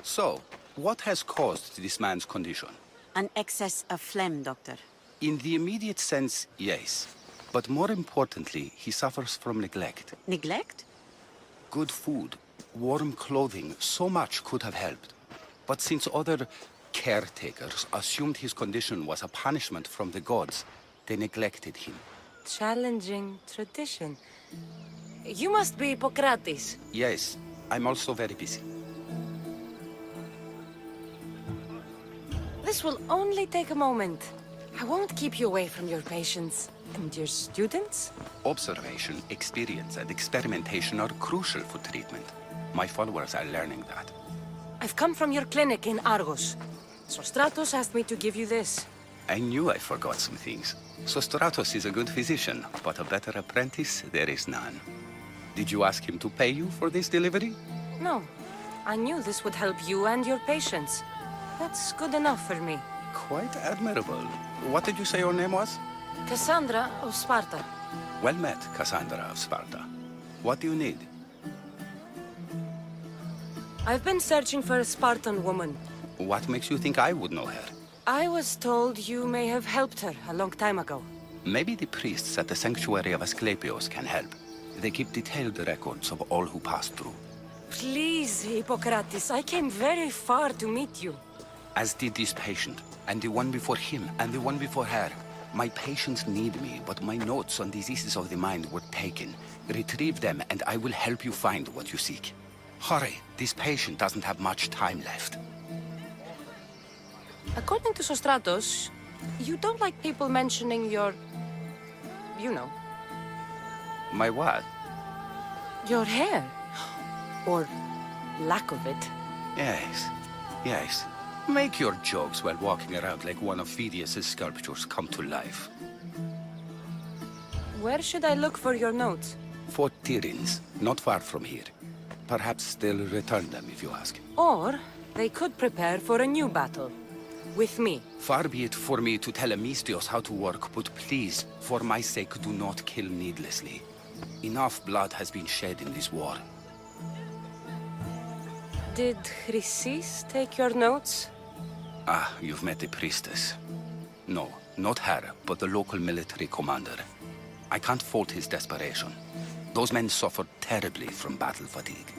So, what has caused this man's condition? An excess of phlegm, Doctor. In the immediate sense, yes. But more importantly, he suffers from neglect. Neglect? Good food, warm clothing, so much could have helped. But since other caretakers assumed his condition was a punishment from the gods, they neglected him. Challenging tradition. You must be Hippocrates. Yes, I'm also very busy. This will only take a moment. I won't keep you away from your patients. And your students? Observation, experience, and experimentation are crucial for treatment. My followers are learning that. I've come from your clinic in Argos. Sostratos asked me to give you this. I knew I forgot some things. Sostratos is a good physician, but a better apprentice there is none. Did you ask him to pay you for this delivery? No. I knew this would help you and your patients. That's good enough for me. Quite admirable. What did you say your name was? Cassandra of Sparta. Well met, Cassandra of Sparta. What do you need? I've been searching for a Spartan woman. What makes you think I would know her? I was told you may have helped her a long time ago. Maybe the priests at the sanctuary of Asclepios can help. They keep detailed records of all who passed through. Please, Hippocrates, I came very far to meet you. As did this patient, and the one before him, and the one before her. My patients need me, but my notes on diseases of the mind were taken. Retrieve them, and I will help you find what you seek. Hurry, this patient doesn't have much time left. According to Sostratos, you don't like people mentioning your... you know. My what? Your hair. Or lack of it. Yes, yes. Make your jokes while walking around like one of Phidias' sculptures come to life. Where should I look for your notes? For Tyrins, not far from here. Perhaps they'll return them if you ask. Or they could prepare for a new battle. With me. Far be it for me to tell Amistios how to work, but please, for my sake, do not kill needlessly. Enough blood has been shed in this war. Did Chrysis take your notes? Ah, you've met the priestess. No, not her, but the local military commander. I can't fault his desperation. Those men suffered terribly from battle fatigue.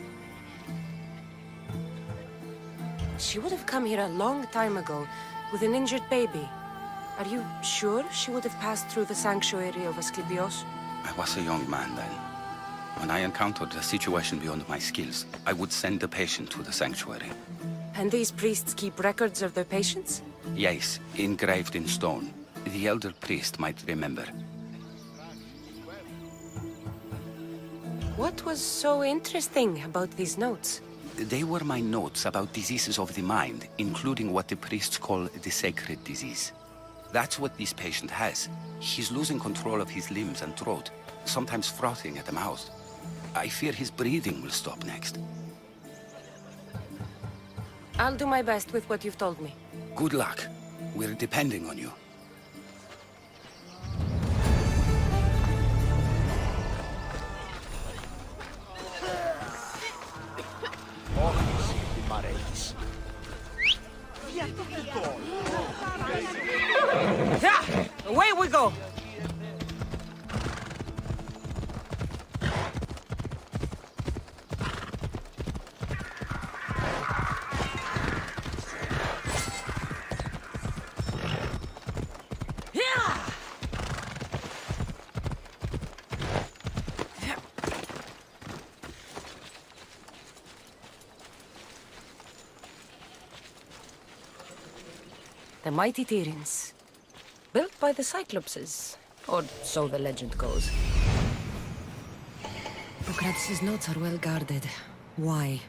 She would have come here a long time ago, with an injured baby. Are you sure she would have passed through the sanctuary of Asclepios? I was a young man then. When I encountered a situation beyond my skills, I would send the patient to the sanctuary. And these priests keep records of their patients? Yes, engraved in stone. The elder priest might remember. What was so interesting about these notes? They were my notes about diseases of the mind, including what the priests call the sacred disease. That's what this patient has. He's losing control of his limbs and throat, sometimes frothing at the mouth. I fear his breathing will stop next. I'll do my best with what you've told me. Good luck. We're depending on you. Yeah! Away we go! The mighty Tyrins. Built by the Cyclopses, or so the legend goes. Hippocrates' notes are well guarded. Why?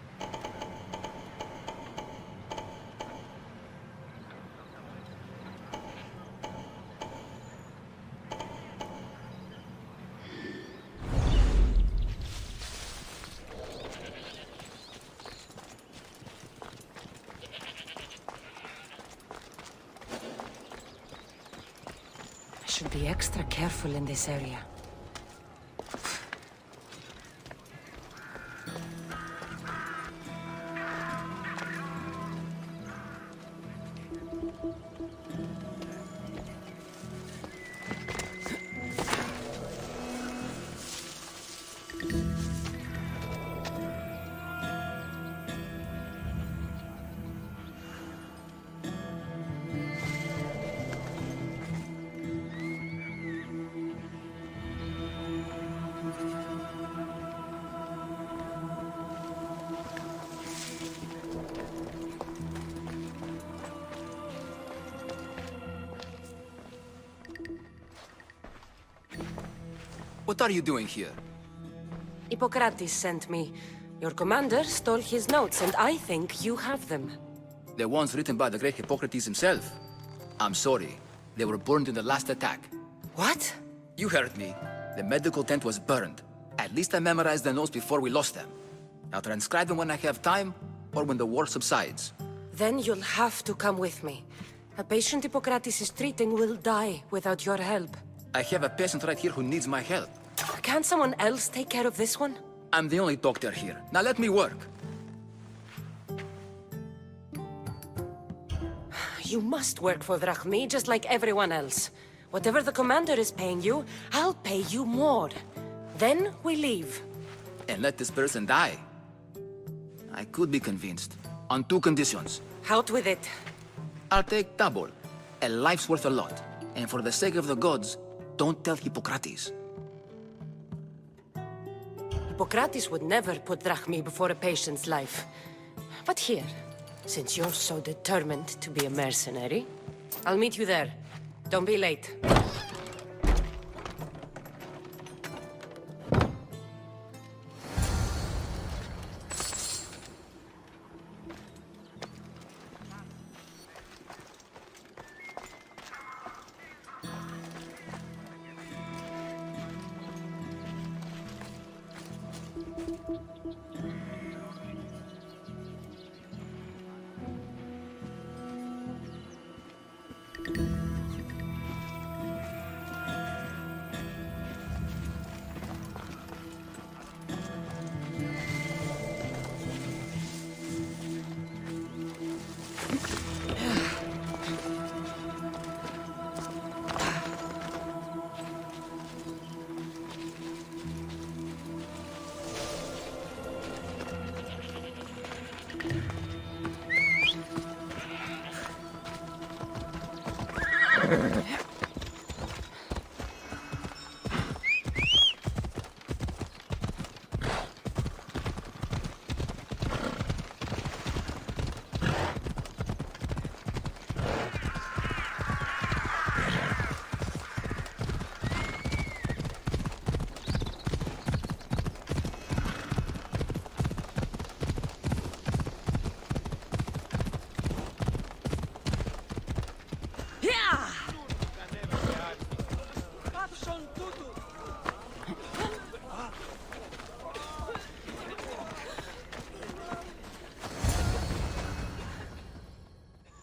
should be extra careful in this area. What are you doing here? Hippocrates sent me. Your commander stole his notes, and I think you have them. The ones written by the great Hippocrates himself. I'm sorry. They were burned in the last attack. What? You heard me. The medical tent was burned. At least I memorized the notes before we lost them. I'll transcribe them when I have time, or when the war subsides. Then you'll have to come with me. A patient Hippocrates is treating will die without your help. I have a patient right here who needs my help. Can't someone else take care of this one? I'm the only doctor here. Now let me work. You must work for Drachmi, just like everyone else. Whatever the commander is paying you, I'll pay you more. Then we leave. And let this person die. I could be convinced. On 2 conditions. Out with it. I'll take double. A life's worth a lot. And for the sake of the gods, don't tell Hippocrates. Hippocrates would never put Drachmi before a patient's life. But here, since you're so determined to be a mercenary, I'll meet you there. Don't be late.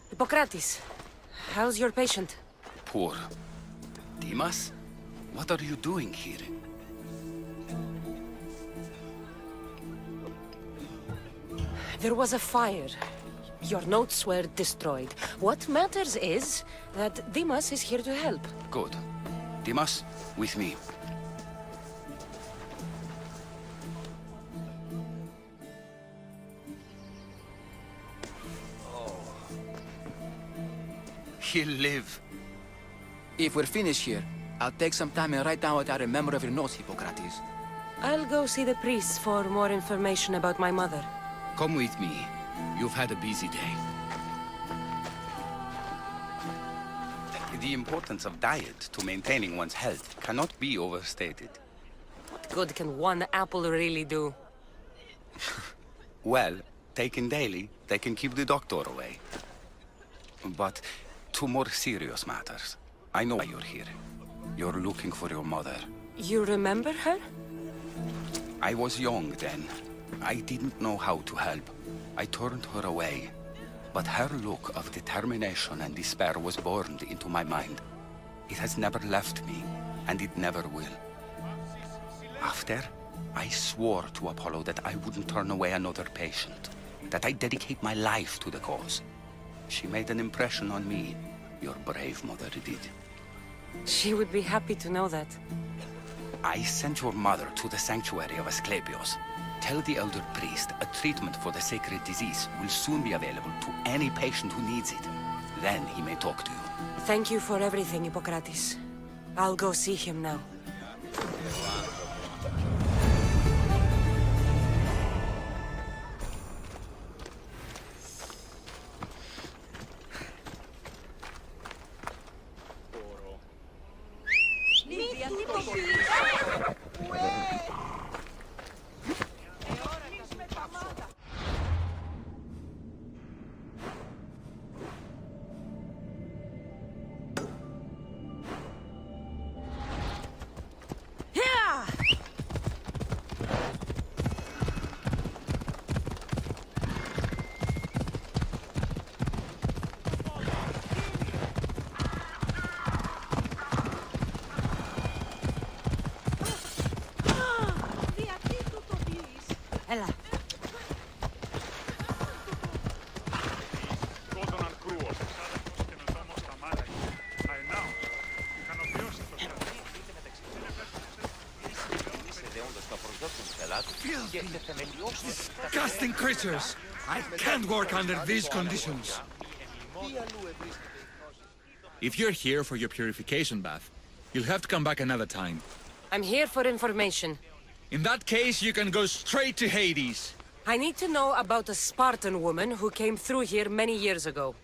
Hippocrates, how's your patient? Poor. Dimas? What are you doing here? There was a fire. Your notes were destroyed. What matters is that Dimas is here to help. Good. Dimas, with me. He'll live. If we're finished here, I'll take some time and write down what I remember of your notes, Hippocrates. I'll go see the priest for more information about my mother. Come with me. You've had a busy day. The importance of diet to maintaining one's health cannot be overstated. What good can one apple really do? Well, taken daily, they can keep the doctor away. But to more serious matters. I know why you're here. You're looking for your mother. You remember her? I was young then. I didn't know how to help. I turned her away. But her look of determination and despair was burned into my mind. It has never left me, and it never will. After, I swore to Apollo that I wouldn't turn away another patient, that I'd dedicate my life to the cause. She made an impression on me. Your brave mother did. She would be happy to know that. I sent your mother to the sanctuary of Asclepios. Tell the elder priest a treatment for the sacred disease will soon be available to any patient who needs it. Then he may talk to you. Thank you for everything, Hippocrates. I'll go see him now. Έλα. Disgusting creatures! I can't work under these conditions. If you're here for your purification bath, you'll have to come back another time. I'm here for information. In that case, you can go straight to Hades. I need to know about a Spartan woman who came through here many years ago.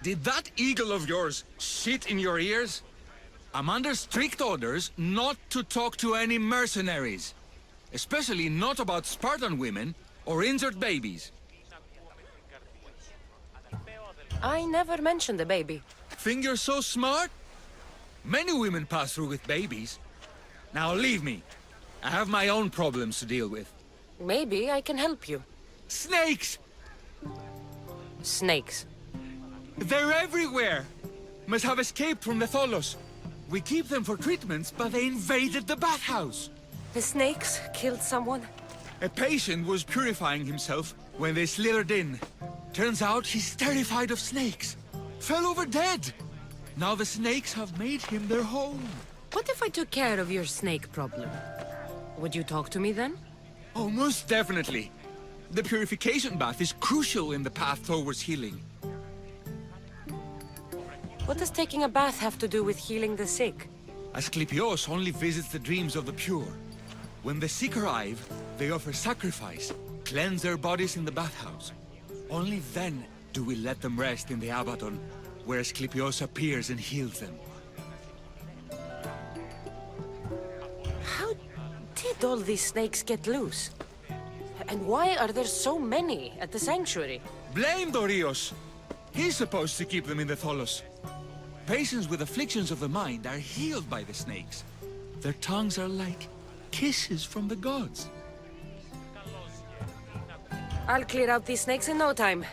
Did that eagle of yours shit in your ears? I'm under strict orders not to talk to any mercenaries. Especially not about Spartan women or injured babies. I never mentioned a baby. Think you're so smart? Many women pass through with babies. Now leave me. I have my own problems to deal with. Maybe I can help you. Snakes! Snakes. They're everywhere! Must have escaped from the Tholos. We keep them for treatments, but they invaded the bathhouse. The snakes killed someone? A patient was purifying himself when they slithered in. Turns out he's terrified of snakes. Fell over dead. Now the snakes have made him their home. What if I took care of your snake problem? Would you talk to me then? Oh, most definitely. The purification bath is crucial in the path towards healing. What does taking a bath have to do with healing the sick? Asclepios only visits the dreams of the pure. When the sick arrive, they offer sacrifice, cleanse their bodies in the bathhouse. Only then do we let them rest in the Abaddon, where Asclepios appears and heals them. How did all these snakes get loose? And why are there so many at the sanctuary? Blame Dorios! He's supposed to keep them in the Tholos. Patients with afflictions of the mind are healed by the snakes. Their tongues are like kisses from the gods. I'll clear out these snakes in no time.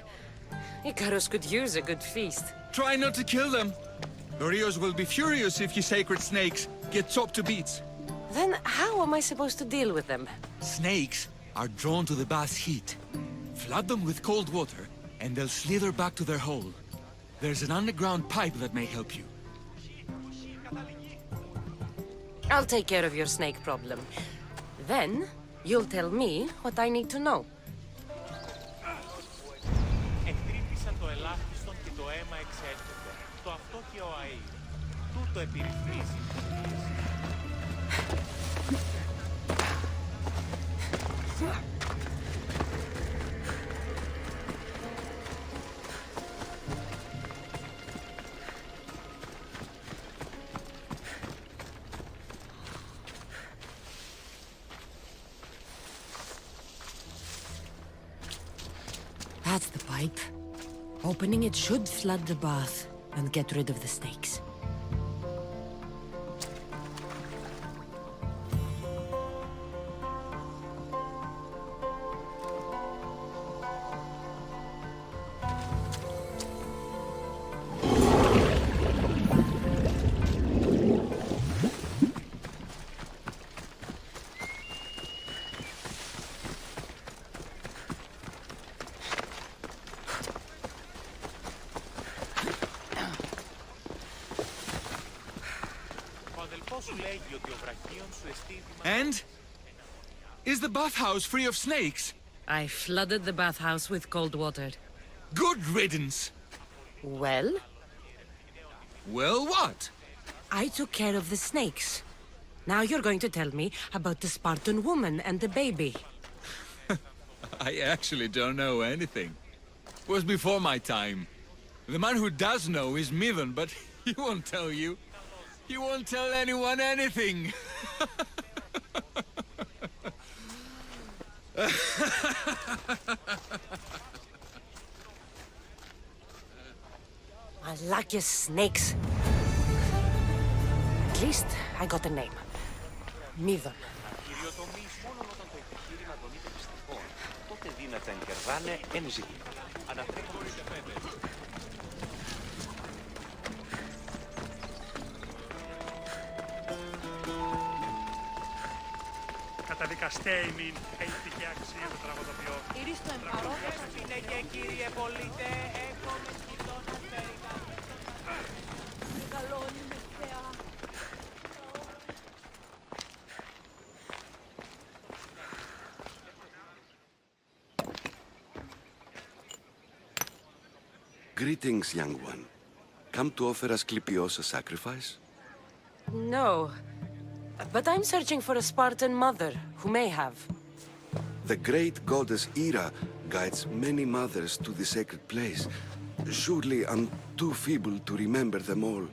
Icarus could use a good feast. Try not to kill them. Dorios will be furious if you sacred snakes get chopped to bits. Then how am I supposed to deal with them? Snakes are drawn to the bath's heat. Flood them with cold water, and they'll slither back to their hole. There's an underground pipe that may help you. I'll take care of your snake problem. Then, you'll tell me what I need to know. Εκτρύπησαν το ελάχιστον και το αίμα εξέρχεται. Το αυτό και ο αΐ. Τούτο επιρρυθμίζει. That's the pipe. Opening it should flood the bath and get rid of the snakes. αδερφός σου λέγει ότι ο βραχίον σου εστίδημα... And? Is the bathhouse free of snakes? I flooded the bathhouse with cold water. Good riddance! Well? Well, what? I took care of the snakes. Now you're going to tell me about the Spartan woman and the baby. I actually don't know anything. It was before my time. The man who does know is Midon, but he won't tell you. He won't tell anyone anything. Malakia's snakes. At least I got a name. Midon. Κυριοτομείς μόνο όταν το επιχείρημα τον είτε πιστικό. Τότε δύνατα εν κερδάνε εν ζήτημα. Αναφέρομαι σε πέντε. Καταδικαστέ ημίν, έχει τυχαία αξία το τραγουδοποιό. Ηρίστο εμπαρόδος. Είναι και κύριε πολίτε, έχω με σκητώνα φέρικα. Μεγαλώνει με θεά. Greetings, young one. Come to offer Asclepios a sacrifice? No. But I'm searching for a Spartan mother who may have. The great goddess Hera guides many mothers to the sacred place. Surely I'm too feeble to remember them all.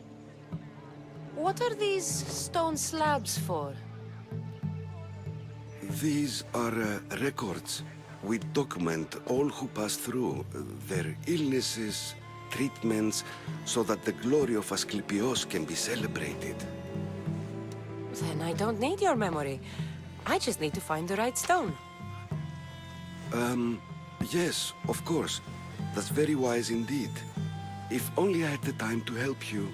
What are these stone slabs for? These are records. We document all who pass through, their illnesses, treatments, so that the glory of Asclepios can be celebrated. Then I don't need your memory. I just need to find the right stone. Yes, of course. That's very wise indeed. If only I had the time to help you.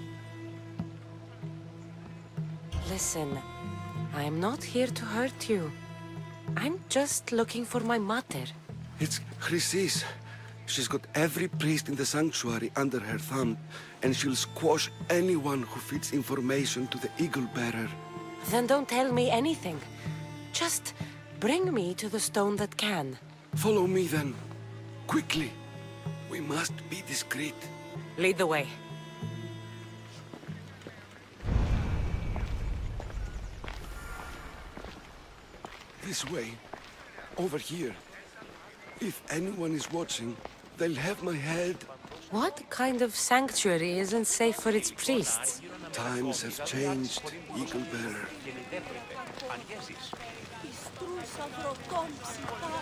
Listen, I am not here to hurt you. I'm just looking for my mother. It's Chrysis. She's got every priest in the sanctuary under her thumb, and she'll squash anyone who feeds information to the Eagle Bearer. Then don't tell me anything. Just bring me to the stone that can. Follow me then. Quickly. We must be discreet. Lead the way. This way. Over here. If anyone is watching, they'll have my head. What kind of sanctuary isn't safe for its priests? Times have changed, Eagle Bearer. Ιστρούς αγροτών ψυχά.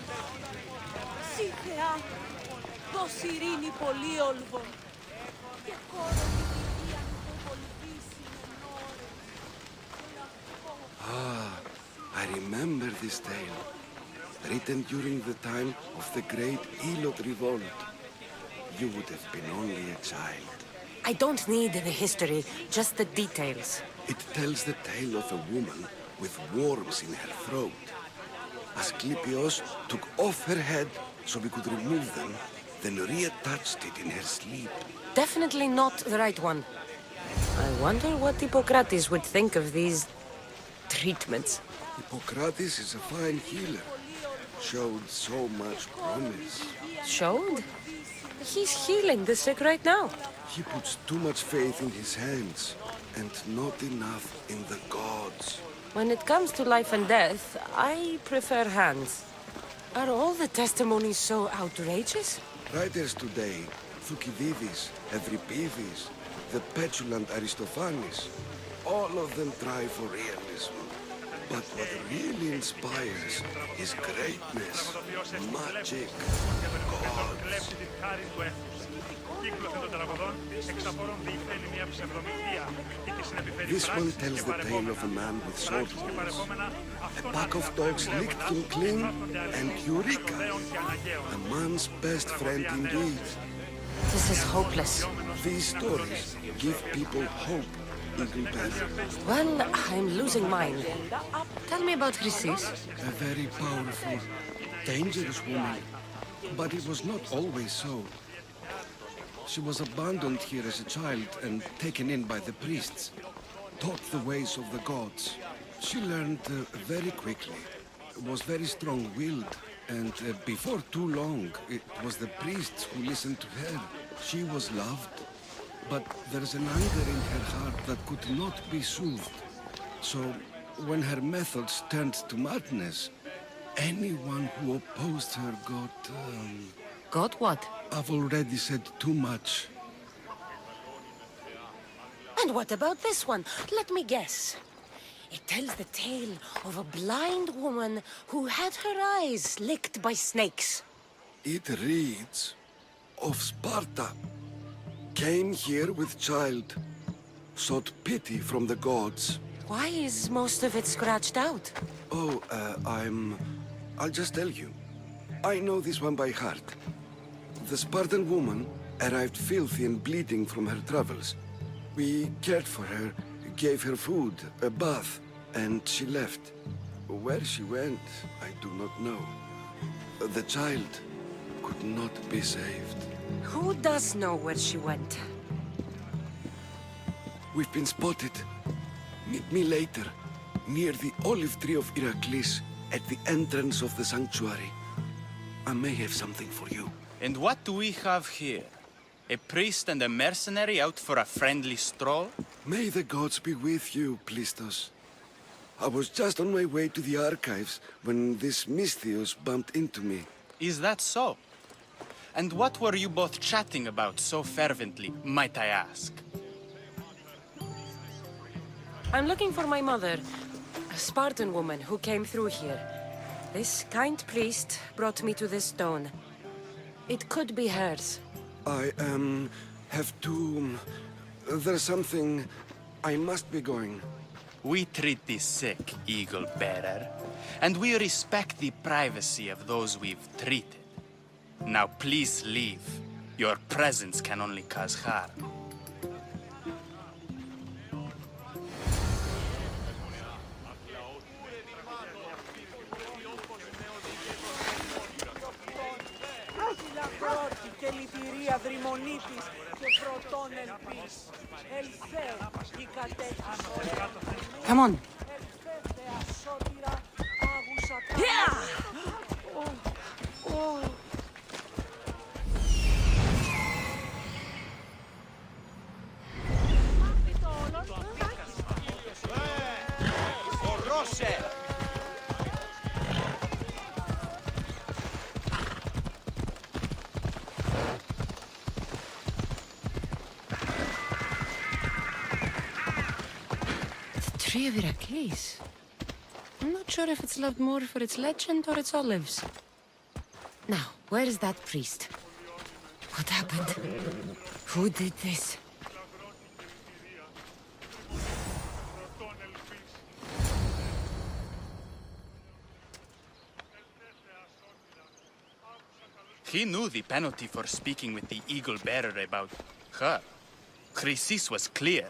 Συ Θεά, δώσ' ειρήνη πολύολβων. Και κόρο την υγεία μου κολυβήσει Ah, I remember this tale. Written during the time of the Great Elot Revolt. You would have been only a child. I don't need the history, just the details. It tells the tale of a woman with worms in her throat. Asclepios took off her head so we could remove them, then reattached it in her sleep. Definitely not the right one. I wonder what Hippocrates would think of these treatments. Hippocrates is a fine healer. Showed so much promise. Showed? He's healing the sick right now. He puts too much faith in his hands, and not enough in the gods. When it comes to life and death, I prefer hands. Are all the testimonies so outrageous? Writers today, Thucydides, Euripides, the petulant Aristophanes, all of them try for realism. But what really inspires is greatness, magic, gods. This one tells the tale of a man with sword wounds. A pack of dogs licked him clean, and Eureka, a man's best friend indeed. This is hopeless. These stories give people hope, Eagle Bearer. Well, I'm losing mine. Tell me about Chrysis. A very powerful, dangerous woman. But it was not always so. She was abandoned here as a child and taken in by the priests. taught the ways of the gods. She learned very quickly, was very strong-willed, and before too long, it was the priests who listened to her. She was loved, but there's an anger in her heart that could not be soothed. So, when her methods turned to madness, anyone who opposed her got... Got what? I've already said too much. And what about this one? Let me guess. It tells the tale of a blind woman who had her eyes licked by snakes. It reads of Sparta. Came here with child, sought pity from the gods. Why is most of it scratched out? Oh, I'll just tell you. I know this one by heart. The Spartan woman arrived filthy and bleeding from her travels. We cared for her, gave her food, a bath, and she left. Where she went, I do not know. The child could not be saved. Who does know where she went? We've been spotted. Meet me later, near the olive tree of Iraklis, at the entrance of the sanctuary. I may have something for you. And what do we have here? A priest and a mercenary out for a friendly stroll? May the gods be with you, Plistos. I was just on my way to the archives when this Misthios bumped into me. Is that so? And what were you both chatting about so fervently, might I ask? I'm looking for my mother, a Spartan woman who came through here. This kind priest brought me to this stone. It could be hers. I, have to... There's something... I must be going. We treat the sick, Eagle Bearer, and we respect the privacy of those we've treated. Now please leave. Your presence can only cause harm. Και λυπηρία δρυμονίτης και πρωτών ελπίς. Ελθέ η κατέχηση. Come on. Ελθέ ασώτηρα άγουσα τα... Ορώσε! Tree of Iraklis. I'm not sure if it's loved more for its legend or its olives. Now, where is that priest? What happened? Who did this? He knew the penalty for speaking with the Eagle Bearer about her. Chrysis was clear.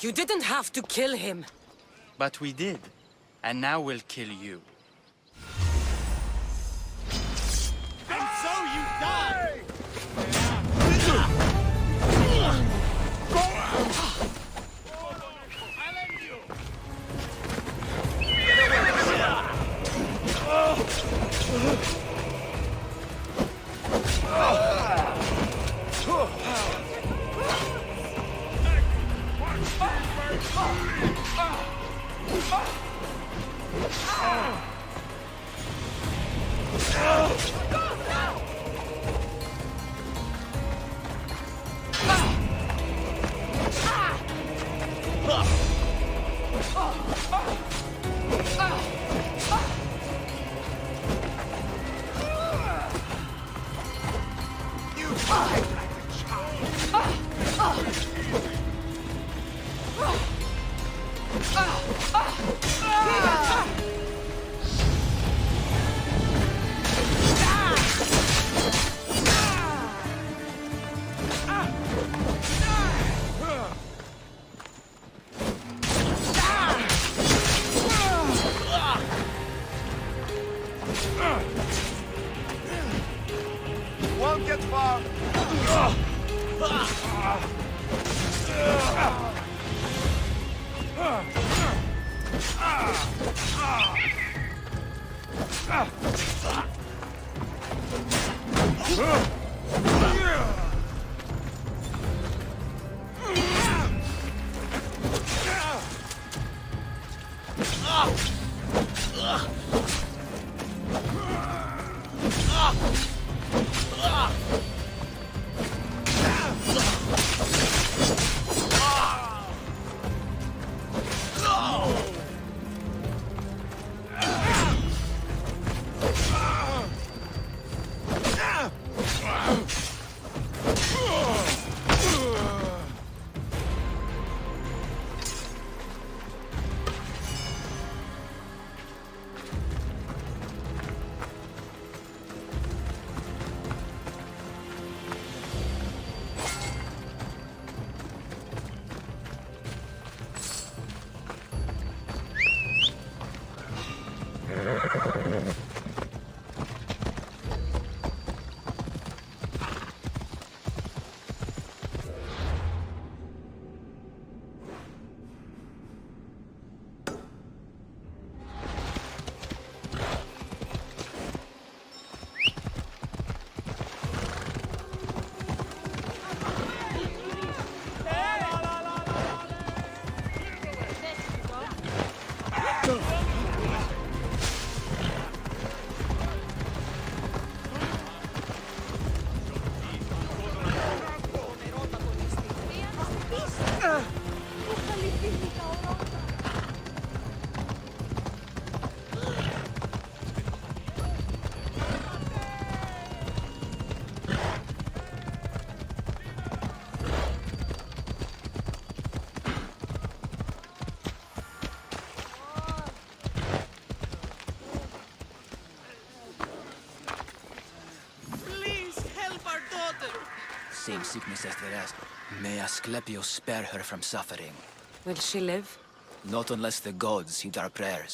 You didn't have to kill him. But we did. And now we'll kill you. And so you die! same sickness as the rest. May Asclepius spare her from suffering. Will she live? Not unless the gods heed our prayers.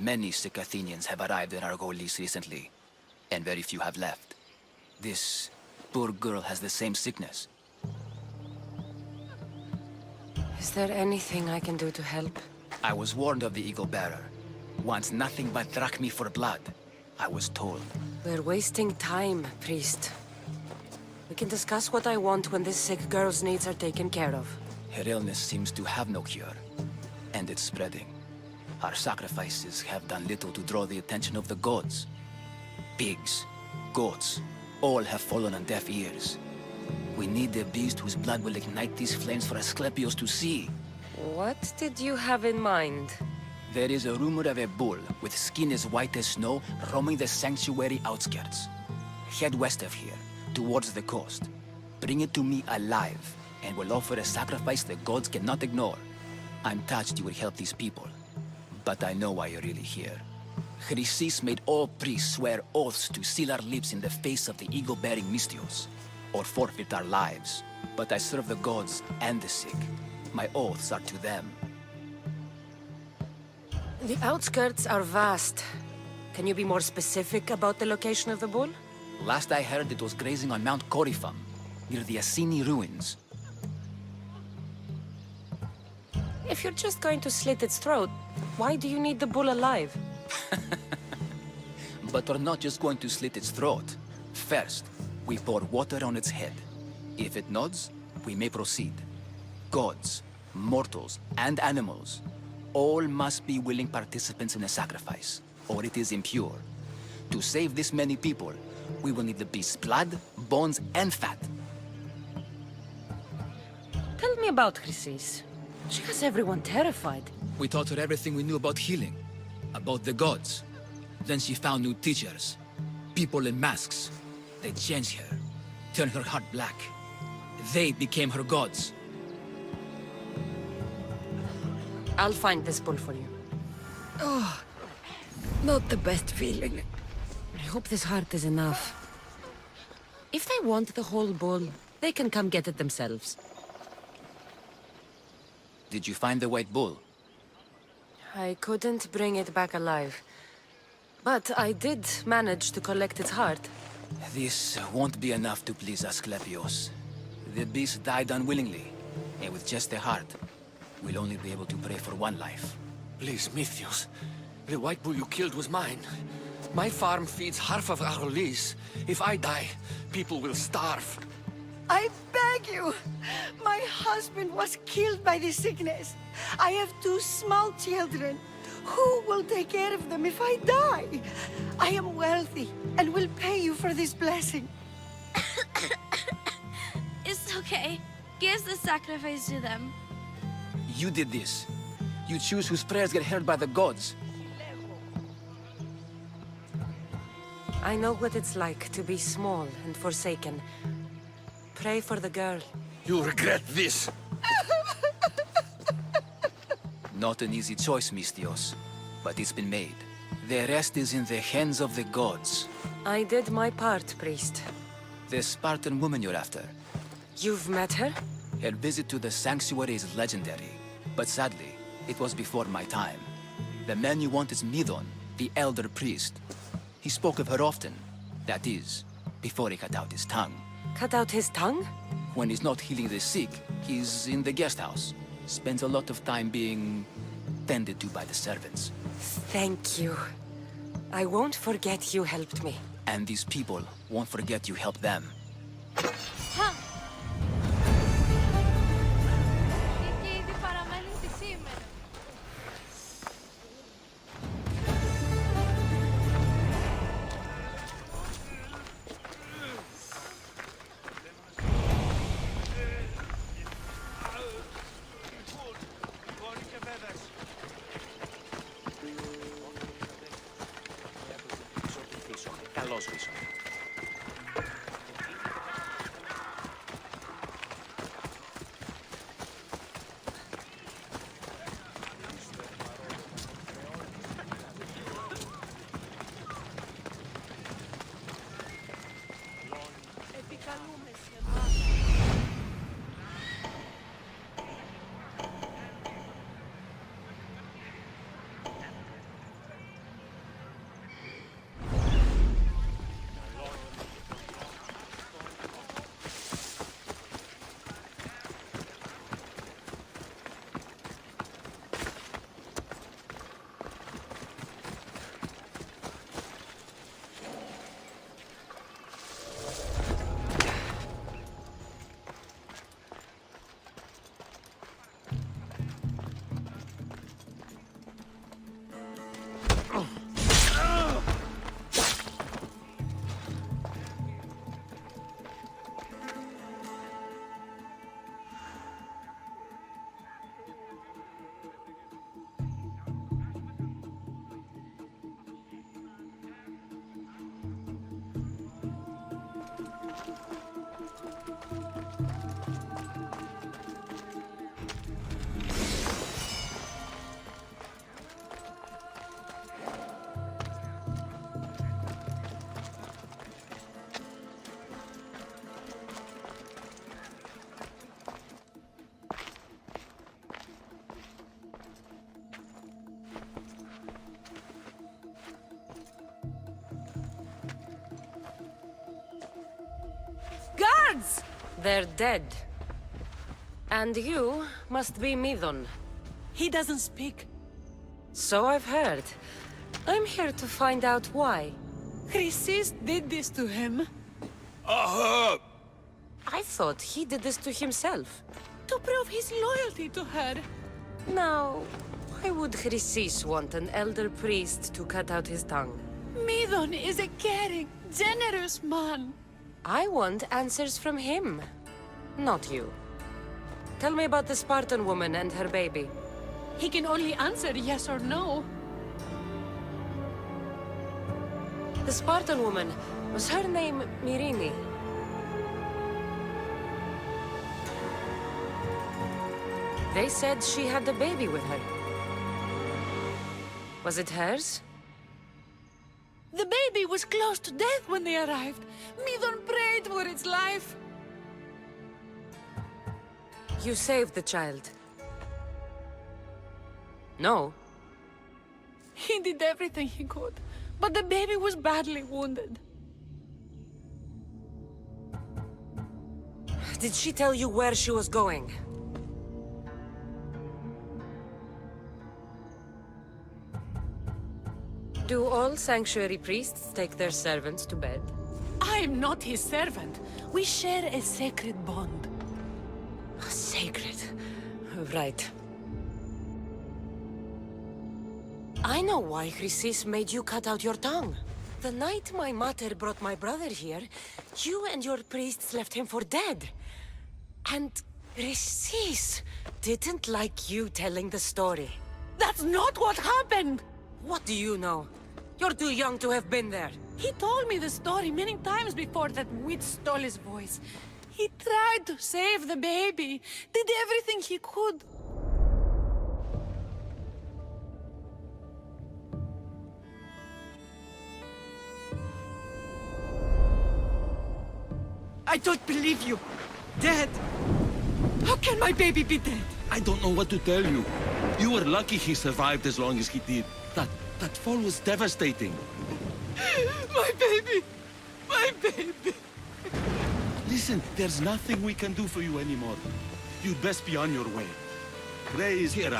Many sick Athenians have arrived in Argolis recently, and very few have left. This poor girl has the same sickness. Is there anything I can do to help? I was warned of the Eagle Bearer. Wants nothing but drachmi for blood, I was told. We're wasting time, priest. We can discuss what I want when this sick girl's needs are taken care of. Her illness seems to have no cure, and it's spreading. Our sacrifices have done little to draw the attention of the gods. Pigs, goats, all have fallen on deaf ears. We need a beast whose blood will ignite these flames for Asclepius to see. What did you have in mind? There is a rumor of a bull with skin as white as snow roaming the sanctuary outskirts. Head west of here, towards the coast. Bring it to me alive, and we'll offer a sacrifice the gods cannot ignore. I'm touched you will help these people, but I know why you're really here. Chrysis made all priests swear oaths to seal our lips in the face of the eagle-bearing Mystios, or forfeit our lives. But I serve the gods and the sick. My oaths are to them. The outskirts are vast. Can you be more specific about the location of the bull? Last I heard, it was grazing on Mount Coryphon, near the Assini ruins. If you're just going to slit its throat, why do you need the bull alive? But we're not just going to slit its throat. First, we pour water on its head. If it nods, we may proceed. Gods, mortals, and animals, all must be willing participants in the sacrifice, or it is impure. To save this many people, we will need the beast's blood, bones, and fat. Tell me about Chrysis. She has everyone terrified. We taught her everything we knew about healing, about the gods. Then she found new teachers, people in masks. They changed her, turned her heart black. They became her gods. I'll find this bull for you. Oh, not the best feeling. I hope this heart is enough. If they want the whole bull, they can come get it themselves. Did you find the white bull? I couldn't bring it back alive. But I did manage to collect its heart. This won't be enough to please Asclepius. The beast died unwillingly, and with just the heart, we'll only be able to pray for one life. Please, Mythios. The white bull you killed was mine. My farm feeds half of Argolis. If I die, people will starve. I beg you! My husband was killed by this sickness. I have 2 small children. Who will take care of them if I die? I am wealthy and will pay you for this blessing. It's okay. Give the sacrifice to them. You did this. You choose whose prayers get heard by the gods. I know what it's like to be small and forsaken. Pray for the girl. You'll regret this. Not an easy choice, Mystios, but it's been made. The rest is in the hands of the gods. I did my part, priest. The Spartan woman you're after. You've met her? Her visit to the sanctuary is legendary, but sadly, it was before my time. The man you want is Midon, the elder priest. He spoke of her often. That is, before he cut out his tongue. Cut out his tongue? When he's not healing the sick, he's in the guest house. Spends a lot of time being tended to by the servants. Thank you. I won't forget you helped me. And these people won't forget you helped them. Και ήδη παραμένουν τη σήμερα. Καλώς, Βίσο. They're dead. And you must be Midon. He doesn't speak. So I've heard. I'm here to find out why. Chrysis did this to him. I thought he did this to himself. To prove his loyalty to her. Now, why would Chrysis want an elder priest to cut out his tongue? Midon is a caring, generous man. I want answers from him, not you. Tell me about the Spartan woman and her baby. He can only answer yes or no. The Spartan woman, was her name Myrine? They said she had a baby with her. Was it hers? The baby was close to death when they arrived. Midon prayed for its life. You saved the child. No. He did everything he could, but the baby was badly wounded. Did she tell you where she was going? Do all sanctuary priests take their servants to bed? I am not his servant. We share a sacred bond. Sacred. Right. I know why Chrysis made you cut out your tongue. The night my mater brought my brother here, you and your priests left him for dead. And Chrysis didn't like you telling the story. That's not what happened! What do you know? You're too young to have been there. He told me the story many times before that witch stole his voice. He tried to save the baby, did everything he could. I don't believe you. Dead? How can my baby be dead? I don't know what to tell you. You were lucky he survived as long as he did. That fall was devastating. My baby! My baby! Listen, there's nothing we can do for you anymore. You'd best be on your way. Ray is here.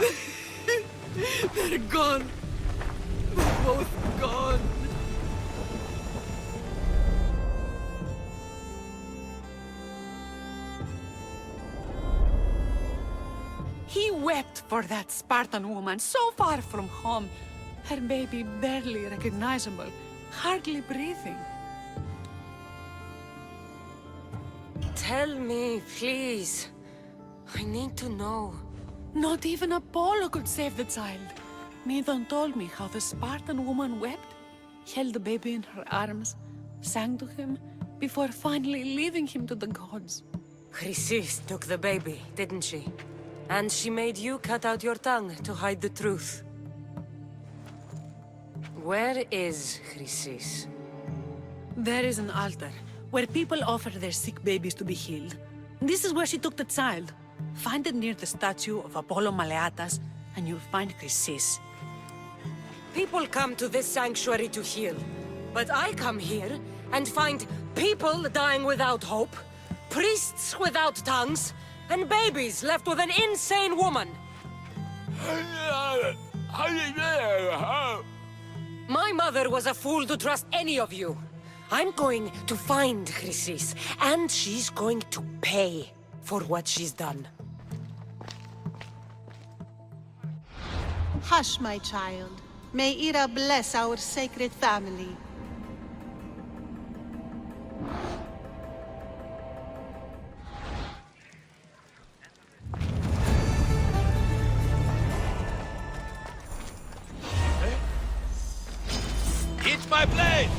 They're gone. They're both gone. He wept for that Spartan woman so far from home. Her baby barely recognizable, hardly breathing. Tell me, please. I need to know. Not even Apollo could save the child. Midon told me how the Spartan woman wept, held the baby in her arms, sang to him, before finally leaving him to the gods. Chrysis took the baby, didn't she? And she made you cut out your tongue to hide the truth. Where is Chrysis? There is an altar, where people offer their sick babies to be healed. This is where she took the child. Find it near the statue of Apollo Maleatas, and you'll find Chrysis. People come to this sanctuary to heal. But I come here and find people dying without hope, priests without tongues, and babies left with an insane woman. My mother was a fool to trust any of you. I'm going to find Chrysis, and she's going to pay for what she's done. Hush, my child. May Ira bless our sacred family. It's my blade!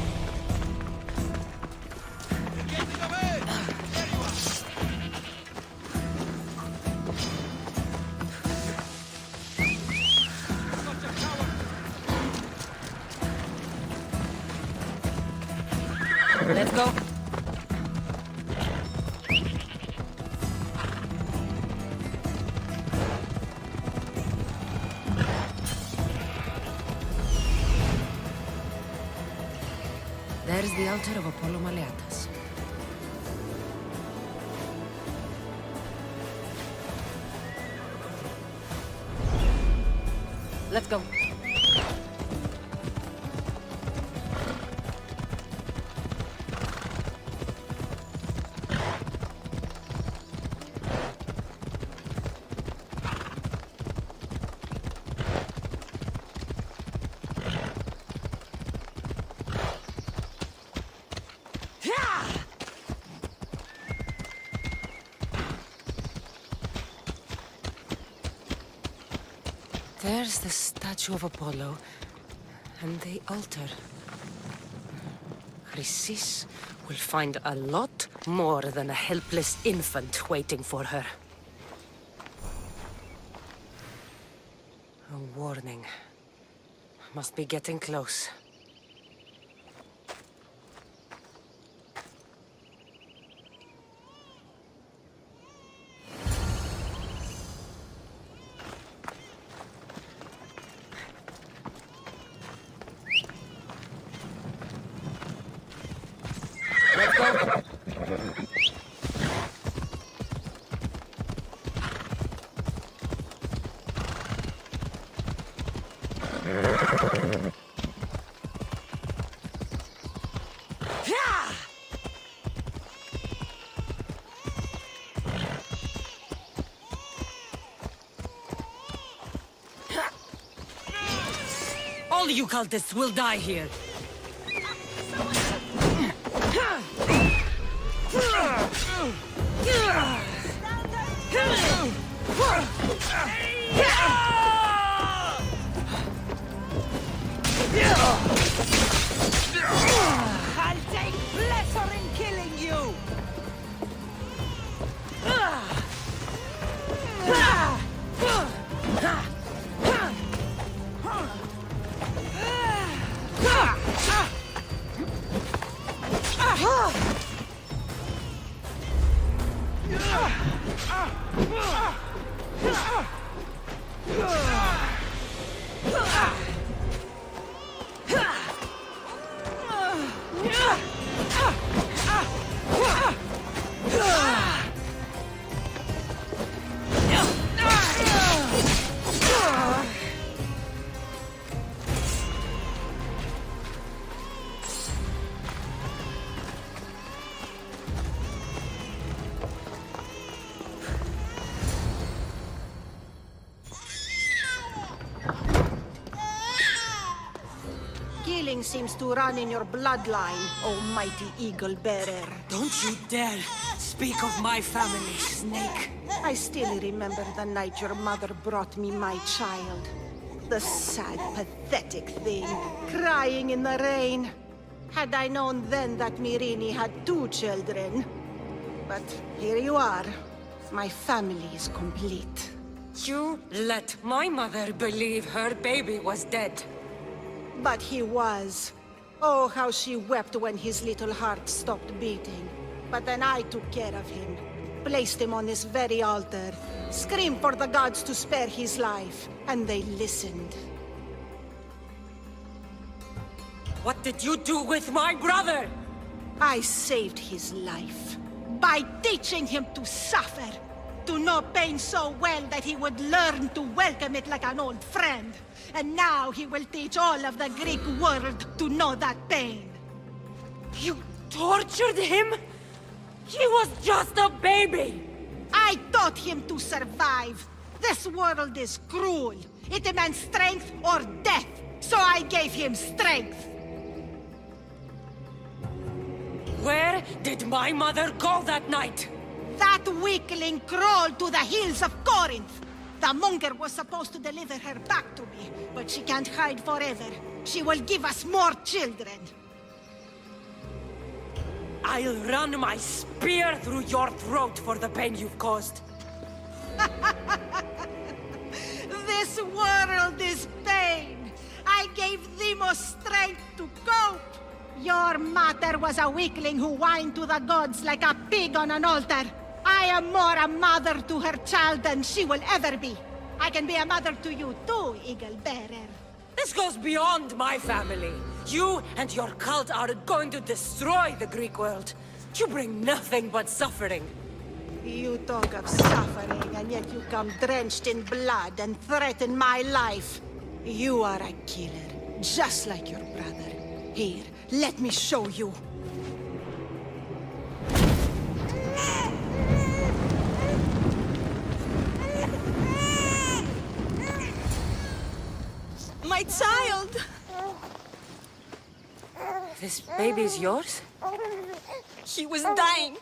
Let's go. There's the altar of Apollo Maleatas. let's go. There's the statue of Apollo, and the altar. Chrysis will find a lot more than a helpless infant waiting for her. A warning. Must be getting close. All you cultists will die here. I'll take pleasure in killing you! Killing seems to run in your bloodline, almighty eagle bearer. Don't you dare speak of my family, Snake. I still remember the night your mother brought me my child. The sad, pathetic thing, crying in the rain. Had I known then that Myrini had 2 children. But here you are. My family is complete. You let my mother believe her baby was dead. But he was. Oh, how she wept when his little heart stopped beating. But then I took care of him. Placed him on this very altar. Screamed for the gods to spare his life. And they listened. What did you do with my brother? I saved his life. By teaching him to suffer. To know pain so well that he would learn to welcome it like an old friend. And now he will teach all of the Greek world to know that pain. You tortured him? He was just a baby! I taught him to survive. This world is cruel. It demands strength or death. So I gave him strength. Where did my mother go that night? That weakling crawled to the hills of Corinth. The monger was supposed to deliver her back to me, but she can't hide forever. She will give us more children. I'll run my spear through your throat for the pain you've caused. This world is pain. I gave Demos strength to cope. Your mother was a weakling who whined to the gods like a pig on an altar. I am more a mother to her child than she will ever be. I can be a mother to you too, Eagle Bearer. This goes beyond my family. You and your cult are going to destroy the Greek world. You bring nothing but suffering. You talk of suffering, and yet you come drenched in blood and threaten my life. You are a killer, just like your brother. Here, let me show you. My child! This baby is yours? He was dying.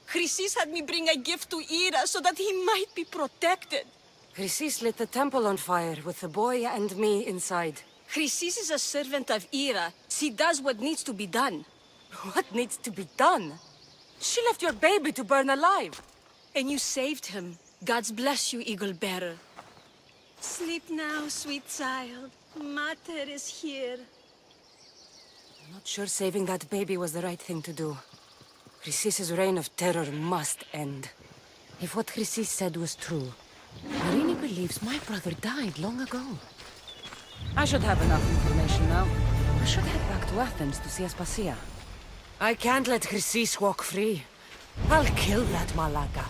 Chrysis had me bring a gift to Ira so that he might be protected. Chrysis lit the temple on fire with the boy and me inside. Chrysis is a servant of Ira. She does what needs to be done. What needs to be done? She left your baby to burn alive. And you saved him. God's bless you, Eagle Bearer. Sleep now, sweet child. Mater is here. I'm not sure saving that baby was the right thing to do. Chrysis' reign of terror must end. If what Chrysis said was true, Marini believes my brother died long ago. I should have enough information now. I should head back to Athens to see Aspasia. I can't let Chrysis walk free. I'll kill that Malaka.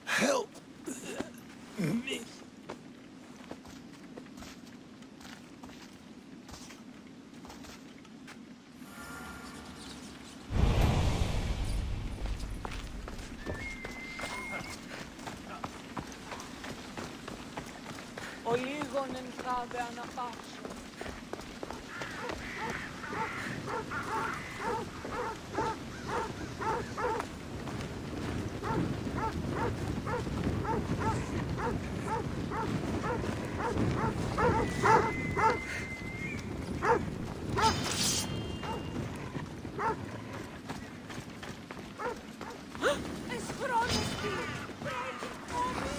Help me. Ο λίγον εν χάβε αναπαύσω.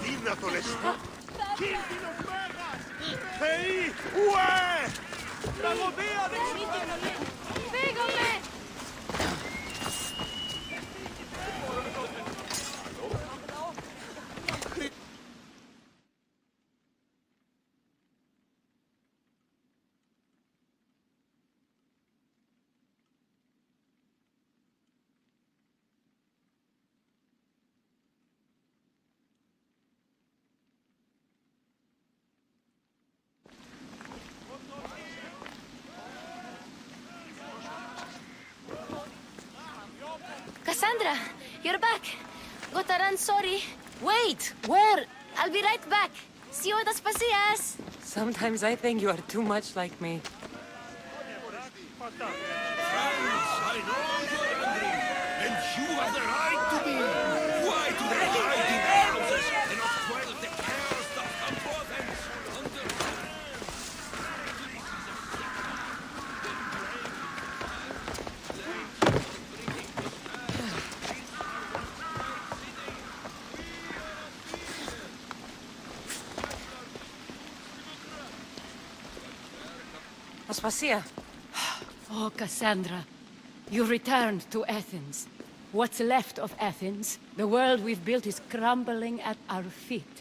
Δύνατο λες! Κίνδυνος μέγας! Θεοί! Ουέ! Τραγωδία δεξιά! Φύγαμε! Cassandra, you're back. Gotta run, sorry. Wait! Where? I'll be right back. See you at Aspasias. Sometimes I think you are too much like me. Friends, I know you're angry, and you have the right to be. Why do they hide in houses and not quell the chaos of the province? Aspasia. Oh, Cassandra, you returned to Athens. What's left of Athens? The world we've built is crumbling at our feet.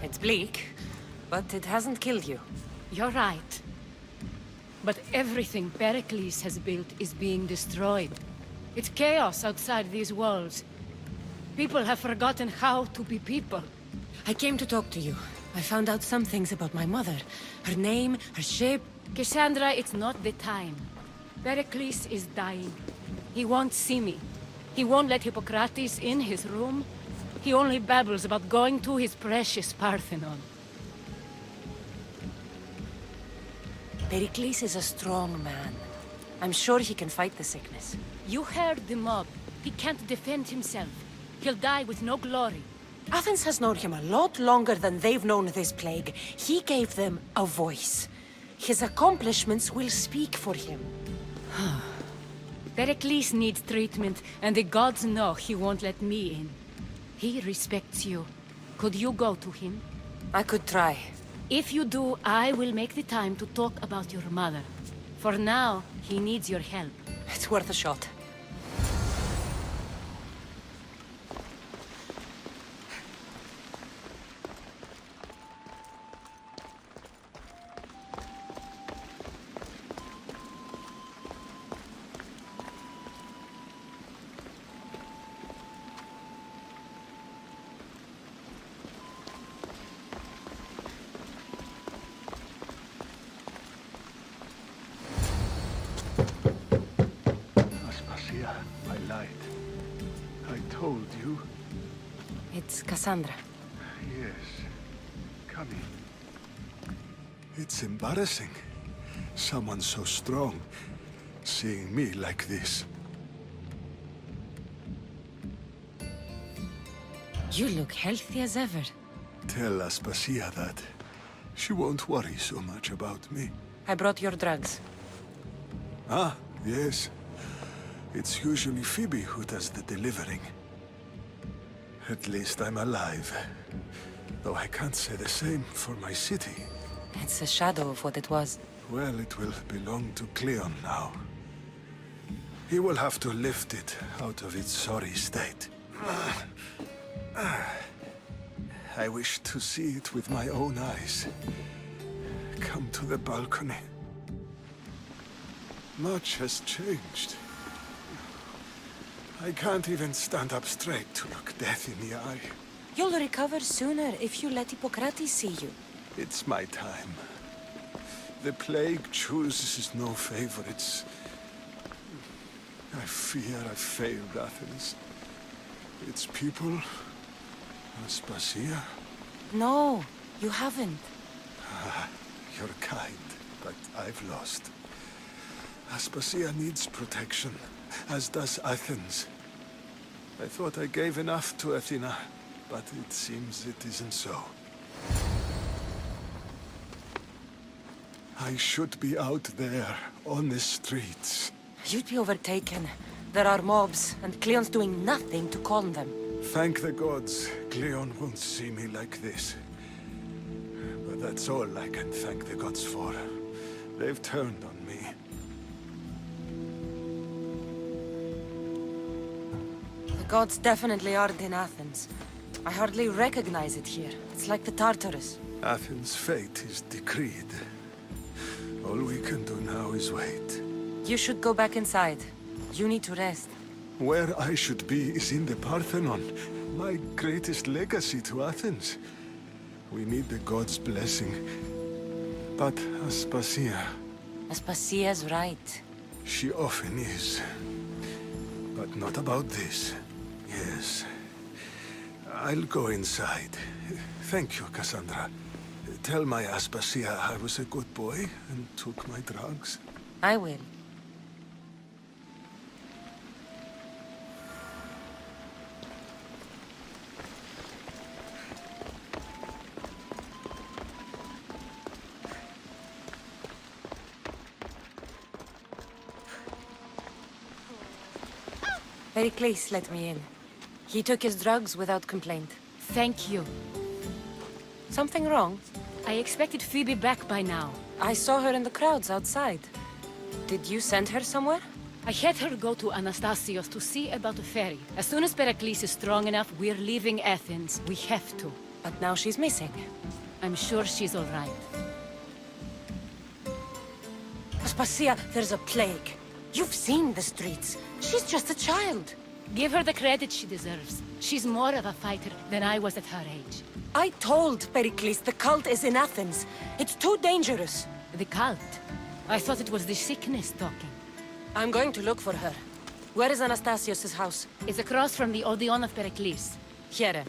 It's bleak, but it hasn't killed you. You're right. But everything Pericles has built is being destroyed. It's chaos outside these walls. People have forgotten how to be people. I came to talk to you. I found out some things about my mother. Her name, her shape. Cassandra, it's not the time. Pericles is dying. He won't see me. He won't let Hippocrates in his room. He only babbles about going to his precious Parthenon. Pericles is a strong man. I'm sure he can fight the sickness. You heard the mob. He can't defend himself. He'll die with no glory. Athens has known him a lot longer than they've known this plague. He gave them a voice. His accomplishments will speak for him. Pericles needs treatment, and the gods know he won't let me in. He respects you. Could you go to him? I could try. If you do, I will make the time to talk about your mother. For now, he needs your help. It's worth a shot. I lied. I told you. It's Cassandra. Yes. Come in. It's embarrassing. Someone so strong, seeing me like this. You look healthy as ever. Tell Aspasia that. She won't worry so much about me. I brought your drugs. Ah, yes. It's usually Phoebe who does the delivering. At least I'm alive. Though I can't say the same for my city. It's a shadow of what it was. Well, it will belong to Cleon now. He will have to lift it out of its sorry state. I wish to see it with my own eyes. Come to the balcony. Much has changed. I can't even stand up straight to look death in the eye. You'll recover sooner if you let Hippocrates see you. It's my time. The plague chooses no favorites. I fear I failed Athens. Its people, Aspasia. No, you haven't. You're kind, but I've lost. Aspasia needs protection, as does Athens. I thought I gave enough to Athena, but it seems it isn't so. I should be out there, on the streets. You'd be overtaken. There are mobs, and Cleon's doing nothing to calm them. Thank the gods, Cleon won't see me like this. But that's all I can thank the gods for. They've turned on me. The gods definitely aren't in Athens. I hardly recognize it here. It's like the Tartarus. Athens' fate is decreed. All we can do now is wait. You should go back inside. You need to rest. Where I should be is in the Parthenon, my greatest legacy to Athens. We need the gods' blessing. But Aspasia... Aspasia's right. She often is. But not about this. Yes. I'll go inside. Thank you, Cassandra. Tell my Aspasia I was a good boy and took my drugs. I will. Pericles let me in. He took his drugs without complaint. Thank you. Something wrong? I expected Phoebe back by now. I saw her in the crowds outside. Did you send her somewhere? I had her go to Anastasios to see about a ferry. As soon as Pericles is strong enough, we're leaving Athens. We have to. But now she's missing. I'm sure she's all right. Aspasia, there's a plague. You've seen the streets. She's just a child. Give her the credit she deserves. She's more of a fighter than I was at her age. I told Pericles the cult is in Athens. It's too dangerous. The cult? I thought it was the sickness talking. I'm going to look for her. Where is Anastasios' house? It's across from the Odeon of Pericles. Here.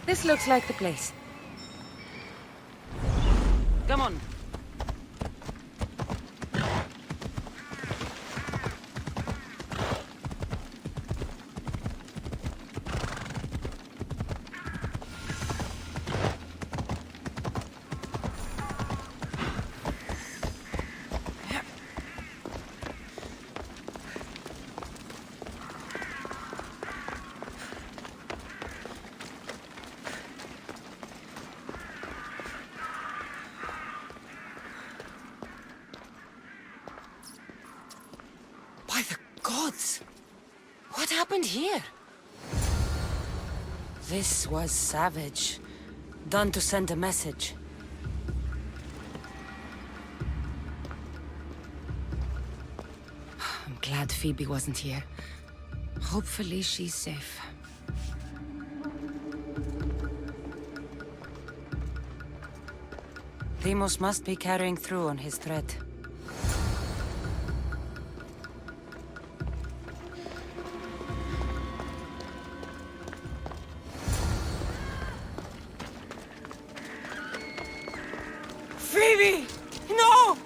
This looks like the place. Come on. By the gods! What happened here? This was savage. Done to send a message. I'm glad Phoebe wasn't here. Hopefully she's safe. Deimos must be carrying through on his threat. Phoebe! No!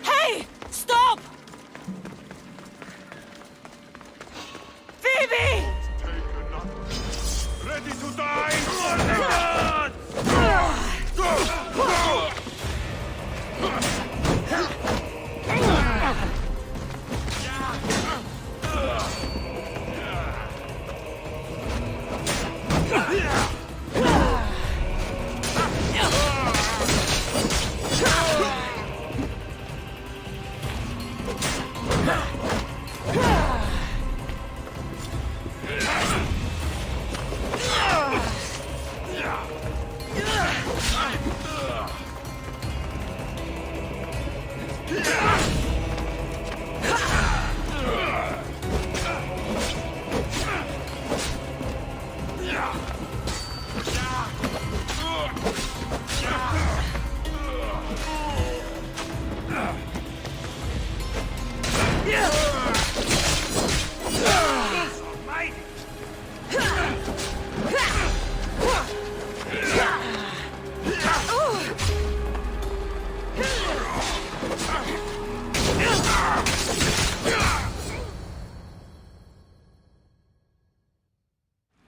Hey! Stop! Phoebe! Ready to die for the gods!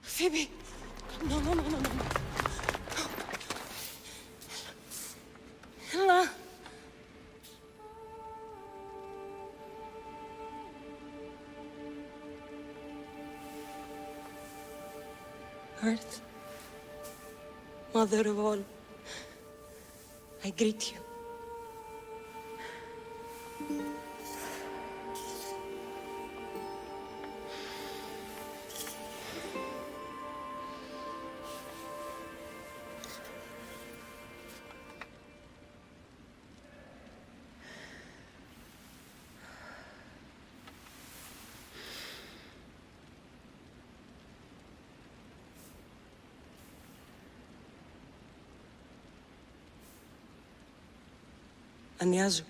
Phoebe! No, no, no, no, no. Ella! Earth, Mother of all, I greet you. Ανιάζω.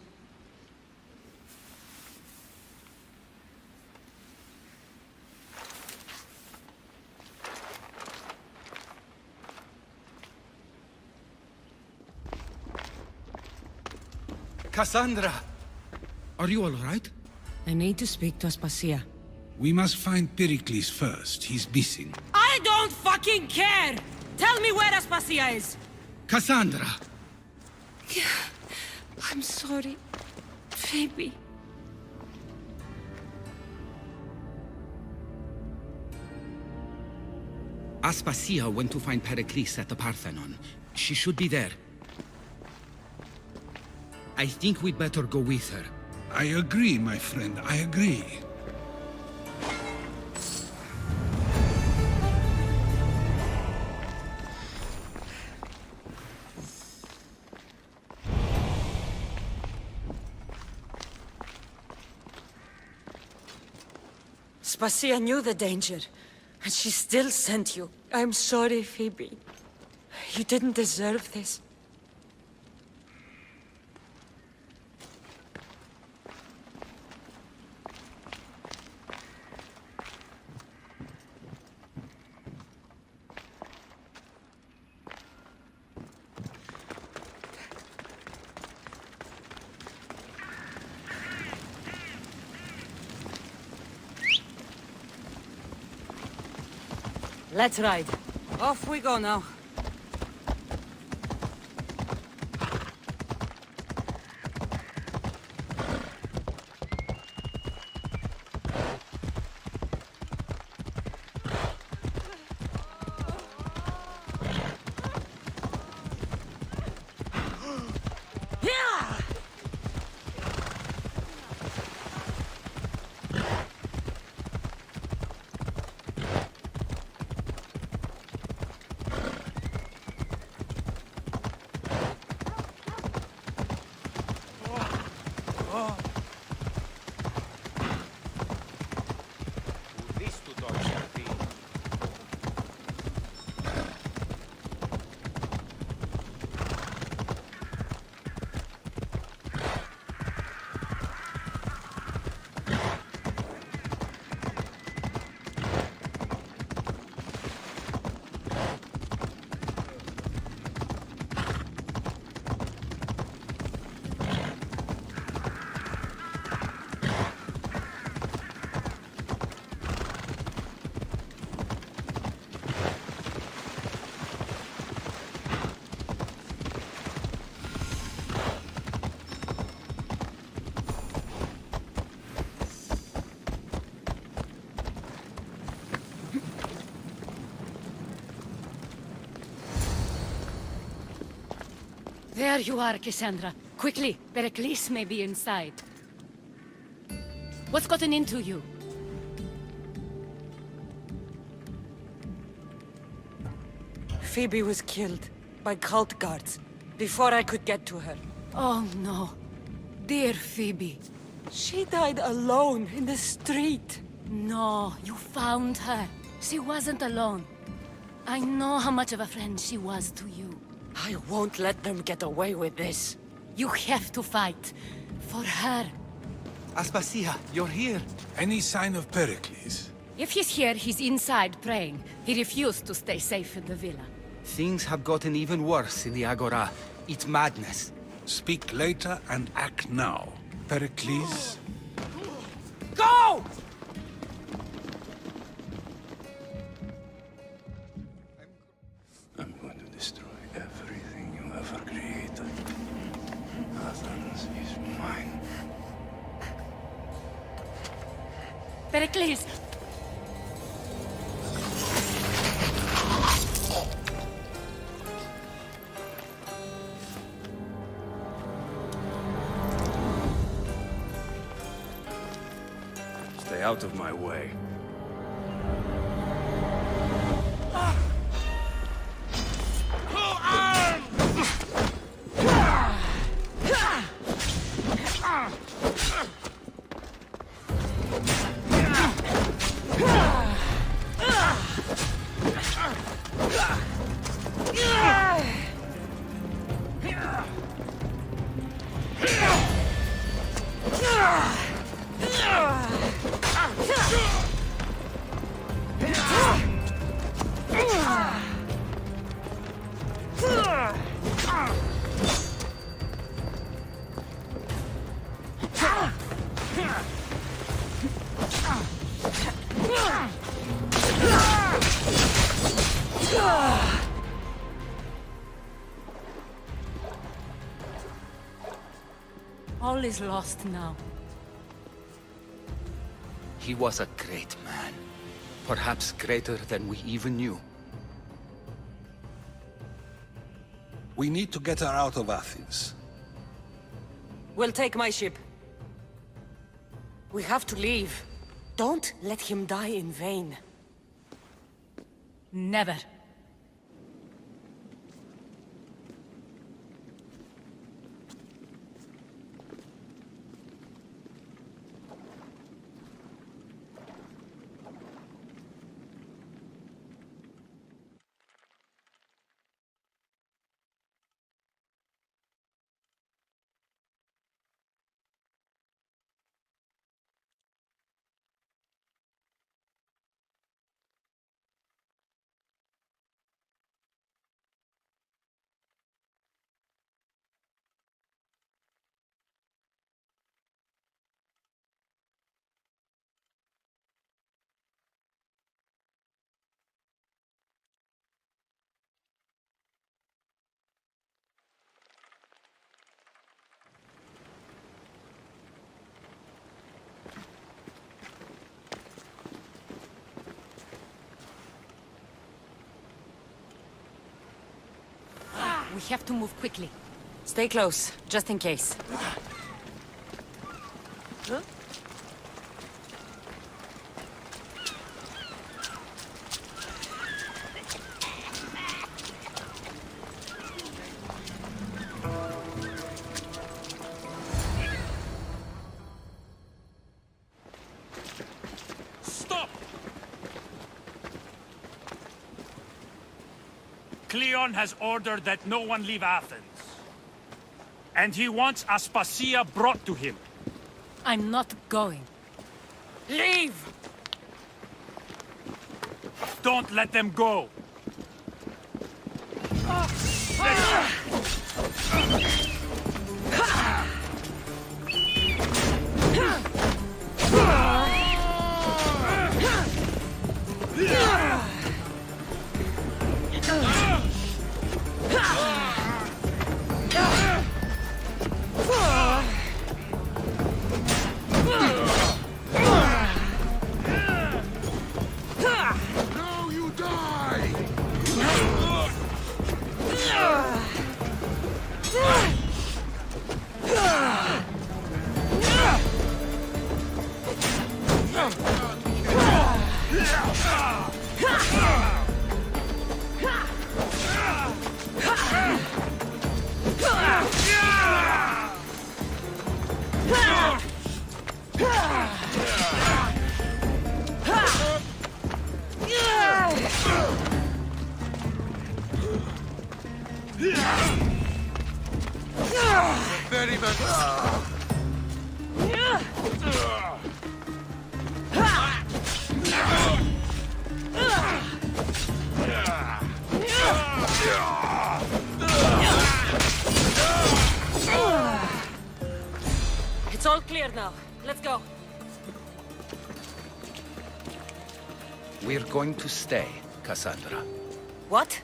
Cassandra! Are you all right? I need to speak to Aspasia. We must find Pericles first. He's missing. I don't fucking care! Tell me where Aspasia is! Cassandra! I'm sorry, Phoebe. Aspasia went to find Pericles at the Parthenon. She should be there. I think we'd better go with her. I agree, my friend. I agree. Spasia knew the danger, and she still sent you. I'm sorry, Phoebe. You didn't deserve this. Let's ride. Off we go now. There you are, Cassandra. Quickly, Pericles may be inside. What's gotten into you? Phoebe was killed by cult guards before I could get to her. Oh no. Dear Phoebe. She died alone in the street. No, you found her. She wasn't alone. I know how much of a friend she was to you. I won't let them get away with this. You have to fight. For her. Aspasia, you're here. Any sign of Pericles? If he's here, he's inside praying. He refused to stay safe in the villa. Things have gotten even worse in the Agora. It's madness. Speak later and act now. Pericles? Go! I'm going to destroy everything you ever created. Athens is mine. Pericles! Stay out of my way. All is lost now. He was a great man. Perhaps greater than we even knew. We need to get her out of Athens. We'll take my ship. We have to leave. Don't let him die in vain. Never. We have to move quickly. Stay close, just in case. Stop! Cleon has ordered that no one leave Athens. And he wants Aspasia brought to him. I'm not going. Leave! Don't let them go. Now you die! Very much. It's all clear now. Let's go. We're going to stay, Cassandra. What?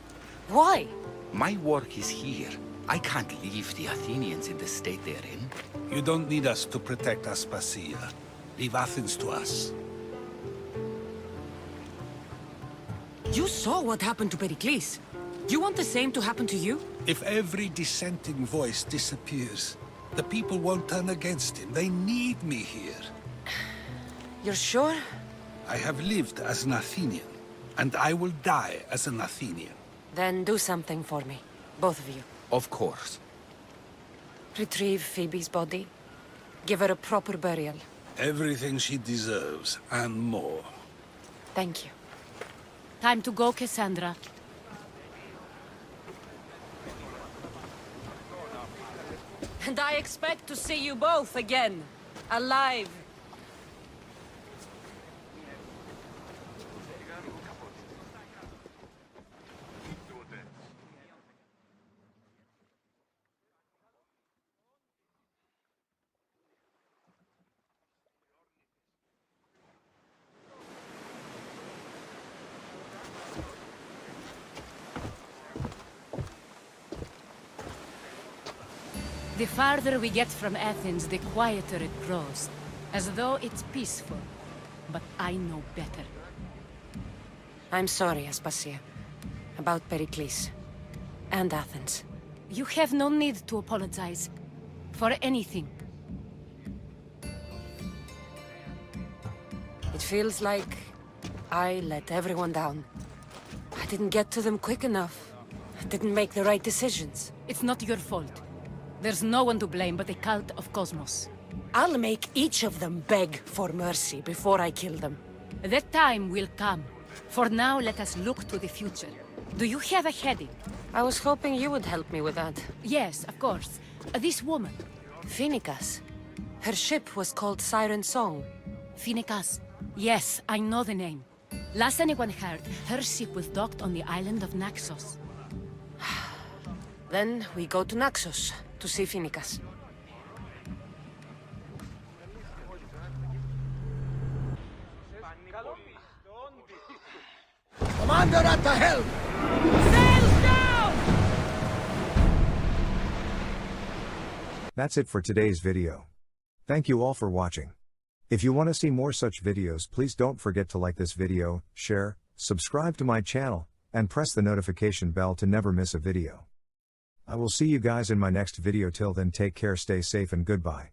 Why? My work is here. I can't leave the Athenians in the state they're in. You don't need us to protect Aspasia. Leave Athens to us. You saw what happened to Pericles. You want the same to happen to you? If every dissenting voice disappears, the people won't turn against him. They need me here. You're sure? I have lived as an Athenian, and I will die as an Athenian. Then do something for me. Both of you. Of course. Retrieve Phoebe's body. Give her a proper burial. Everything she deserves, and more. Thank you. Time to go, Cassandra. And I expect to see you both again. Alive. The farther we get from Athens, the quieter it grows. As though it's peaceful. But I know better. I'm sorry, Aspasia. About Pericles. And Athens. You have no need to apologize. For anything. It feels like I let everyone down. I didn't get to them quick enough. I didn't make the right decisions. It's not your fault. There's no one to blame but the cult of Cosmos. I'll make each of them beg for mercy before I kill them. That time will come. For now, let us look to the future. Do you have a heading? I was hoping you would help me with that. Yes, of course. This woman. Phoenicas. Her ship was called Siren Song. Phoenicas. Yes, I know the name. Last anyone heard, her ship was docked on the island of Naxos. Then we go to Naxos to see Phoenicas. Commander at the helm! Sails down! That's it for today's video. Thank you all for watching. If you want to see more such videos, please don't forget to like this video, share, subscribe to my channel, and press the notification bell to never miss a video. I will see you guys in my next video. Till then, take care, stay safe, and goodbye.